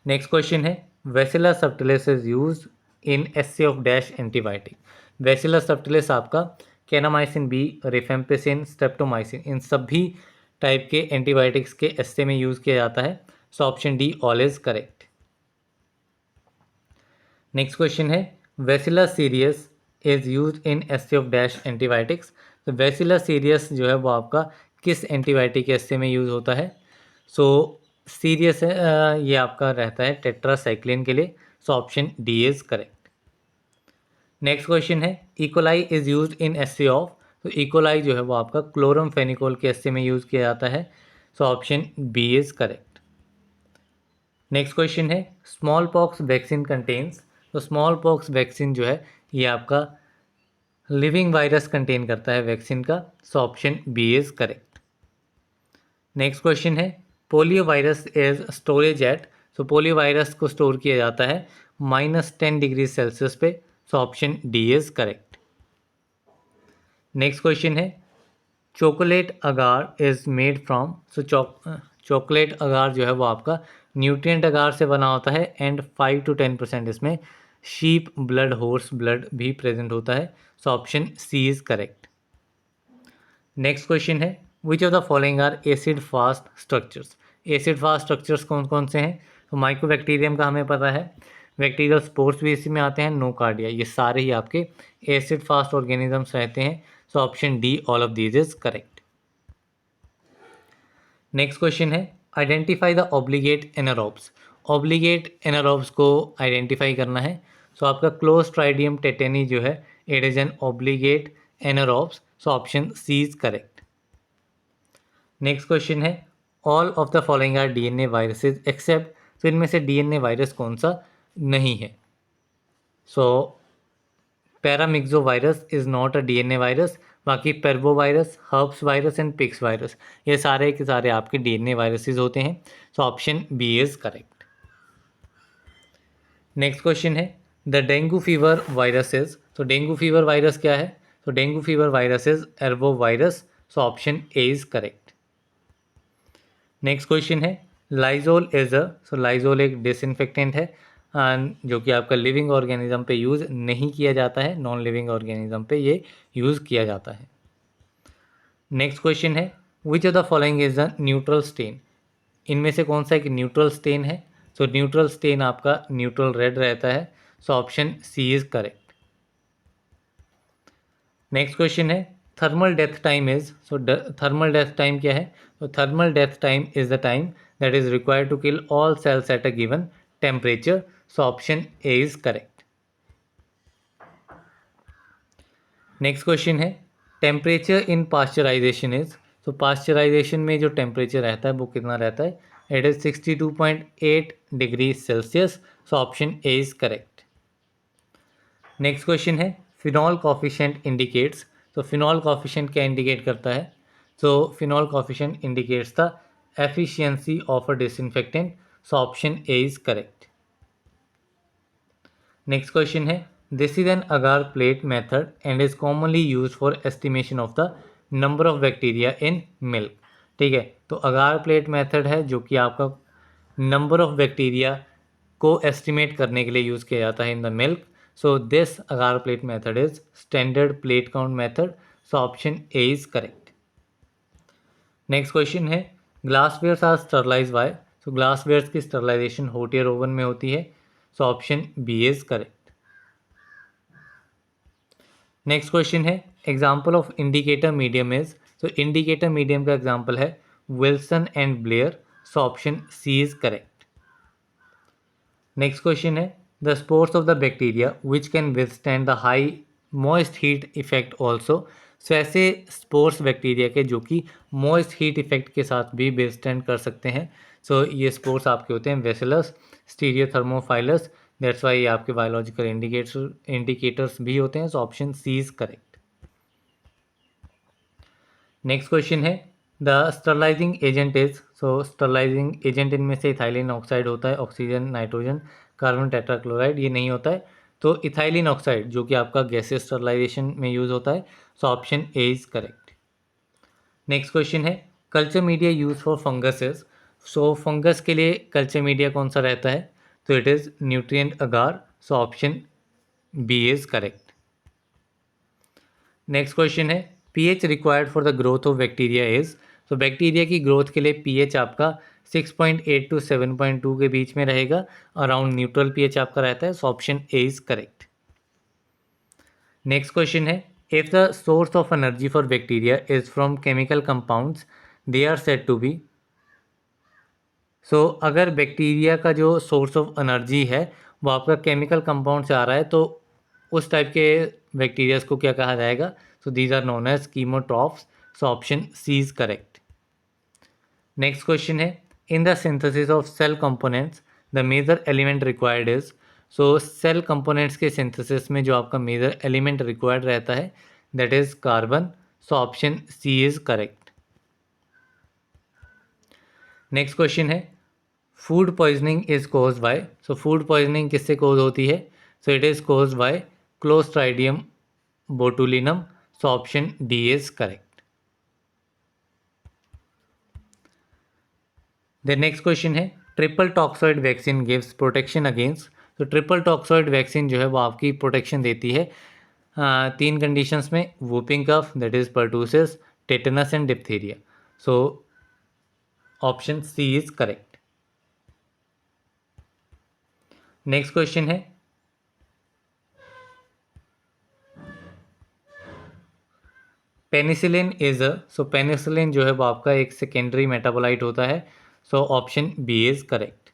Next question है bacillus subtilis is use in assay of dash antibiotic. Bacillus subtilis आपका कैनामाइसिन बी, रिफेम्पिसिन, स्ट्रेप्टोमाइसिन इन सभी टाइप के एंटीबायोटिक्स के एसए में यूज़ किया जाता है। So option D all is correct. Next question है bacillus cereus is use in assay of dash antibiotics. तो वेसिलस सीरियस जो है वो आपका किस एंटीबायोटिक के एसए में यूज़ होता है। सो सीरियस है ये आपका रहता है टेट्रासाइक्लिन के लिए। So option D is correct. Next question है E coli is use in assay of. तो इकोलाई जो है वो आपका क्लोरम फेनिकोल के एसए में यूज़ किया जाता है। So option B is correct. Next question है स्मॉल पॉक्स वैक्सीन कंटेन्स। तो स्मॉल पॉक्स वैक्सीन जो है ये आपका लिविंग वायरस कंटेन करता है वैक्सीन का। So option B is correct. Next question है polio virus is storage at. So polio virus को स्टोर किया जाता है -10 डिग्री सेल्सियस पे। So option D is correct. Next question है chocolate agar is made from. So chocolate agar जो है वो आपका न्यूट्रिएंट अगार से बना होता है एंड 5 to 10% इसमें शीप ब्लड, हॉर्स ब्लड भी प्रेजेंट होता है। So option C is correct. Next question है which of the following are acid fast structures. Acid fast structures कौन कौन से हैं? तो माइक्रोबैक्टीरियम का हमें पता है, बैक्टीरियल स्पोर्स भी इसी में आते हैं, नोकार्डिया, ये सारे ही आपके एसिड फास्ट ऑर्गेनिजम्स रहते हैं। So option D all of these is correct. Next question है identify the obligate anaerobes. Obligate anaerobes को आइडेंटिफाई करना है। सो आपका क्लोस्ट्राइडियम टेटेनी जो है it is an obligate anaerobes. So option C is correct. Next question है all of the following are DNA viruses except. तो इनमें से डीएनए वायरस कौन सा नहीं है? So paramyxovirus is not a DNA virus. बाकी पेर्वोवायरस, herbs virus and pox virus ये सारे के सारे आपके डीएनए वायरसेस होते हैं। So option B is correct. Next question है द डेंगू फीवर वायरसेस। तो डेंगू फीवर वायरस क्या है? तो dengue fever virus is arbo virus. So option A is correct. Next question है Lysol is a. So Lysol एक disinfectant है जो कि आपका लिविंग ऑर्गेनिज्म पे यूज़ नहीं किया जाता है, नॉन लिविंग ऑर्गेनिज्म पे ये यूज़ किया जाता है। नेक्स्ट क्वेश्चन है which of the following is the neutral stain. इनमें से कौन सा एक न्यूट्रल स्टेन है? सो न्यूट्रल स्टेन आपका न्यूट्रल रेड रहता है। So option C is correct. Next question है thermal death time is. So thermal death time क्या है? तो thermal death time is the time that is required to kill all cells at a given temperature. So option A is correct. Next question है temperature in pasteurization is. तो pasteurization में जो temperature रहता है वो कितना रहता है? It is 62.8 degree Celsius. So option A is correct. Next question है फिनॉल कॉफिशेंट इंडिकेट्स। तो फिनॉल कॉफिशेंट क्या इंडिकेट करता है? तो phenol coefficient indicates the efficiency of a disinfectant. So option A is correct. Next question है this is an agar plate method and is commonly use for estimation of the number of bacteria in milk. ठीक है, तो अगार plate method है जो कि आपका number of bacteria को estimate करने के लिए यूज़ किया जाता है in the milk. So this agar plate method is standard plate count method. So option A is correct. Next question है ग्लासवेयर्स आर स्टरलाइज बाय। तो ग्लासवेयर्स की स्टरलाइजेशन हॉट एयर ओवन में होती है। So option B is correct. Next question है example of indicator medium is. तो indicator medium का example है Wilson and Blair. So option C is correct. Next question है the spores of the bacteria which can withstand the high moist heat effect also. So ऐसे spores bacteria के जो कि moist heat effect के साथ भी withstand कर सकते हैं। सो ये स्पोर्स आपके होते हैं वेसिलस, स्टीरियोथर्मोफाइलस। दैट्स वाई ये आपके बायोलॉजिकल इंडिकेटर्स भी होते हैं। So option C is correct. Next question है the sterilizing agent is. So sterilizing agent इनमें से इथाइलिन ऑक्साइड होता है, ऑक्सीजन, नाइट्रोजन, कार्बन टेट्राक्लोराइड ये नहीं होता है। तो इथाइलिन ऑक्साइड जो कि आपका गैसेस स्टरलाइजेशन में यूज होता है। So option A is correct. Next question है culture media use for fungus is. So fungus के लिए कल्चर मीडिया कौन सा रहता है? तो it is nutrient agar. So option B is correct. Next question है pH required for the growth of bacteria is. तो बैक्टीरिया की ग्रोथ के लिए पीएच आपका 6.8 to 7.2 के बीच में रहेगा। अराउंड न्यूट्रल पीएच आपका रहता है। So option A is correct. Next question है if the source of energy for bacteria is from chemical compounds they are said to be. So अगर बैक्टीरिया का जो सोर्स ऑफ एनर्जी है वो आपका केमिकल कंपाउंड से आ रहा है तो उस टाइप के बैक्टीरियाज को क्या कहा जाएगा? So these are known as chemotrophs. So option C is correct. Next question है in the synthesis of cell components the major element required is. So cell components के सिंथेसिस में जो आपका मेजर एलिमेंट रिक्वायर्ड रहता है that is carbon. So option C is correct. Next question है food poisoning is cause by. So food poisoning किससे cause होती है? So it is cause bye क्लोस्ट्राइडियम botulinum. So option D is correct. The next question है triple toxoid vaccine gives protection against, तो triple toxoid vaccine जो है वो आपकी protection देती है 3 कंडीशंस में, whooping cough, that is pertussis, tetanus and diphtheria. So option C is correct. Next question है, पेनिसिलिन इज सो पेनिसिलिन जो है वो आपका एक सेकेंडरी मेटाबोलाइट होता है। So option B is correct.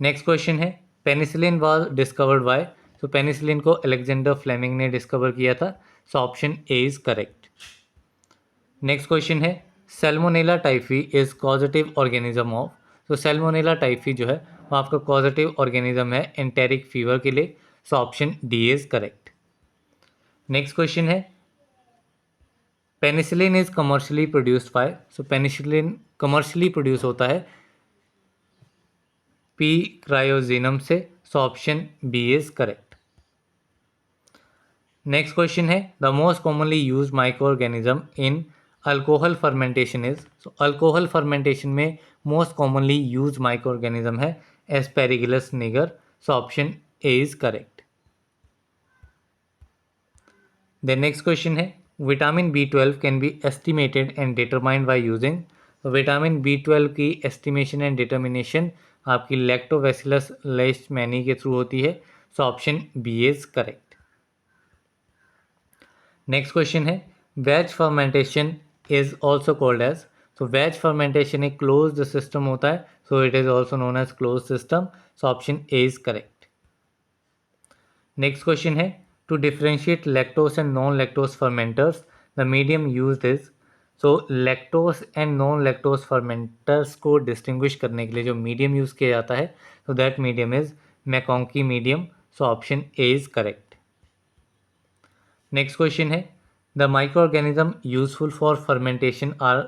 Next question है, पेनिसिलिन वाज डिस्कवर्ड बाय, तो पेनिसिलिन को अलेक्जेंडर फ्लेमिंग ने डिस्कवर किया था। So option A is correct. Next question है, Salmonella typhi is causative organism of, तो सैल्मोनेला टाइफी जो है वो आपका कॉजेटिव ऑर्गेनिज्म है एंटेरिक फीवर के लिए। So option D is correct. Next question है, penicillin is commercially produced by, so penicillin commercially produce होता है पी क्रायोजेनम से। So option B is correct. Next question है, the most commonly use micro organism in alcohol fermentation is, so alcohol fermentation में most commonly use micro organism है Aspergillus niger. So option A is correct. The next question है, vitamin B12 can be estimated and determined by using, तो vitamin B12 की estimation and determination आपकी Lactobacillus लेishmani के through होती है। So option B is correct. Next question है, batch fermentation is also called as, तो वेज फर्मेंटेशन एक क्लोज्ड सिस्टम होता है। So it is also known as close system. So option A is correct. Next question है, to differentiate lactose and non lactose fermenters the medium used is, so lactose and non lactose fermenters को distinguish करने के लिए जो medium use किया जाता है, तो that medium is MacConkey medium. So option A is correct. Next question है, the micro organism useful for fermentation are,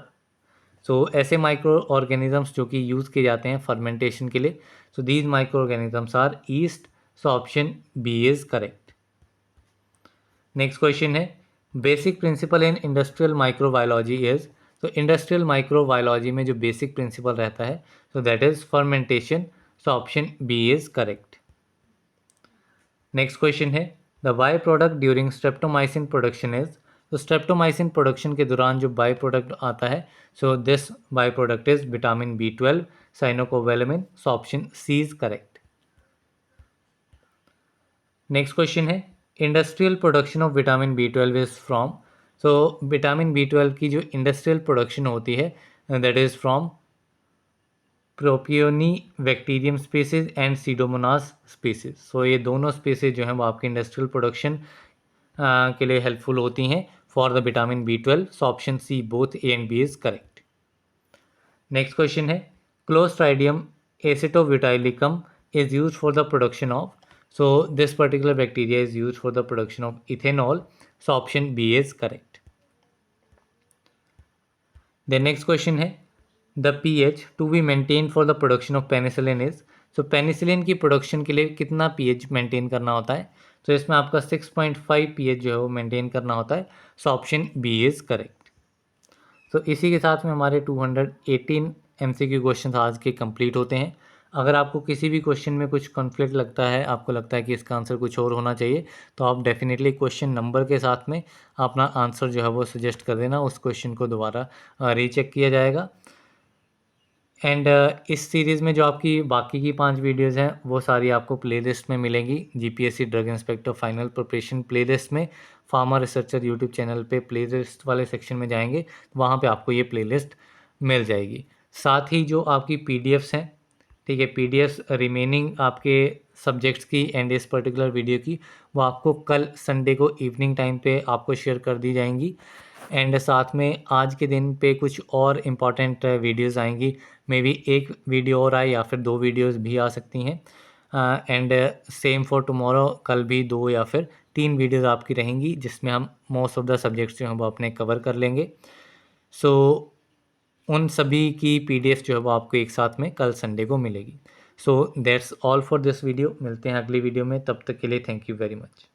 so ऐसे माइक्रो ऑर्गेनिजम्स जो कि यूज़ किए जाते हैं फर्मेंटेशन के लिए, so these micro organisms are yeast. So option B is correct. Next question है, basic principle in industrial microbiology is, तो इंडस्ट्रियल माइक्रोबायोलॉजी में जो बेसिक प्रिंसिपल रहता है तो that is fermentation. So option B is correct. Next question है, the by product during streptomycin production is, तो streptomycin production के दौरान जो बाई प्रोडक्ट आता है, so this by product is vitamin B12 साइनोकोवैलेमिन। So option C is correct. Next question है, industrial production of vitamin B12 is from, so vitamin B12 की जो industrial production होती है that is from Propionibacterium species and Pseudomonas species. So ये दोनों species जो हैं वो आपकी इंडस्ट्रियल प्रोडक्शन के लिए हेल्पफुल होती हैं for the vitamin B12। So option C both A and B is correct. Next question है, Clostridium acetobutylicum is use for the production of, so this particular bacteria is used for the production of ethanol. So option B is correct. The next question है, the pH to be maintained for the production of penicillin is, so penicillin की production के लिए कितना pH maintain करना होता है, तो इसमें आपका 6.5 pH जो है वो मेंटेन करना होता है। So option B is correct. तो इसी के साथ में हमारे 218 MCQ क्वेश्चन आज के कंप्लीट होते हैं। अगर आपको किसी भी क्वेश्चन में कुछ कॉन्फ्लिक्ट लगता है, आपको लगता है कि इसका आंसर कुछ और होना चाहिए, तो आप डेफिनेटली क्वेश्चन नंबर के साथ में अपना आंसर जो है वो सजेस्ट कर देना, उस क्वेश्चन को दोबारा रीचेक किया जाएगा। एंड इस सीरीज़ में जो आपकी बाकी की 5 वीडियोज़ हैं वो सारी आपको प्लेलिस्ट में मिलेंगी। GPSC drug inspector final preparation playlist में फार्मा रिसर्चर यूट्यूब चैनल पे प्लेलिस्ट वाले सेक्शन में जाएंगे, वहाँ पे आपको ये प्लेलिस्ट मिल जाएगी। साथ ही जो आपकी PDFs हैं, ठीक है, PDFs रिमेनिंग आपके सब्जेक्ट्स की एंड इस पर्टिकुलर वीडियो की, वो आपको कल संडे को इवनिंग टाइम पे आपको शेयर कर दी जाएंगी। एंड साथ में आज के दिन पे कुछ और इम्पॉर्टेंट वीडियोस आएंगी, मे बी एक वीडियो और आए या फिर 2 वीडियोस भी आ सकती हैं। एंड सेम फॉर टुमारो, कल भी 2 या फिर 3 वीडियोस आपकी रहेंगी जिसमें हम मोस्ट ऑफ द सब्जेक्ट्स जो हैं वो अपने कवर कर लेंगे। सो उन सभी की PDF जो है वो आपको एक साथ में कल संडे को मिलेगी। So that's all for this video. मिलते हैं अगली वीडियो में, तब तक के लिए थैंक यू वेरी मच।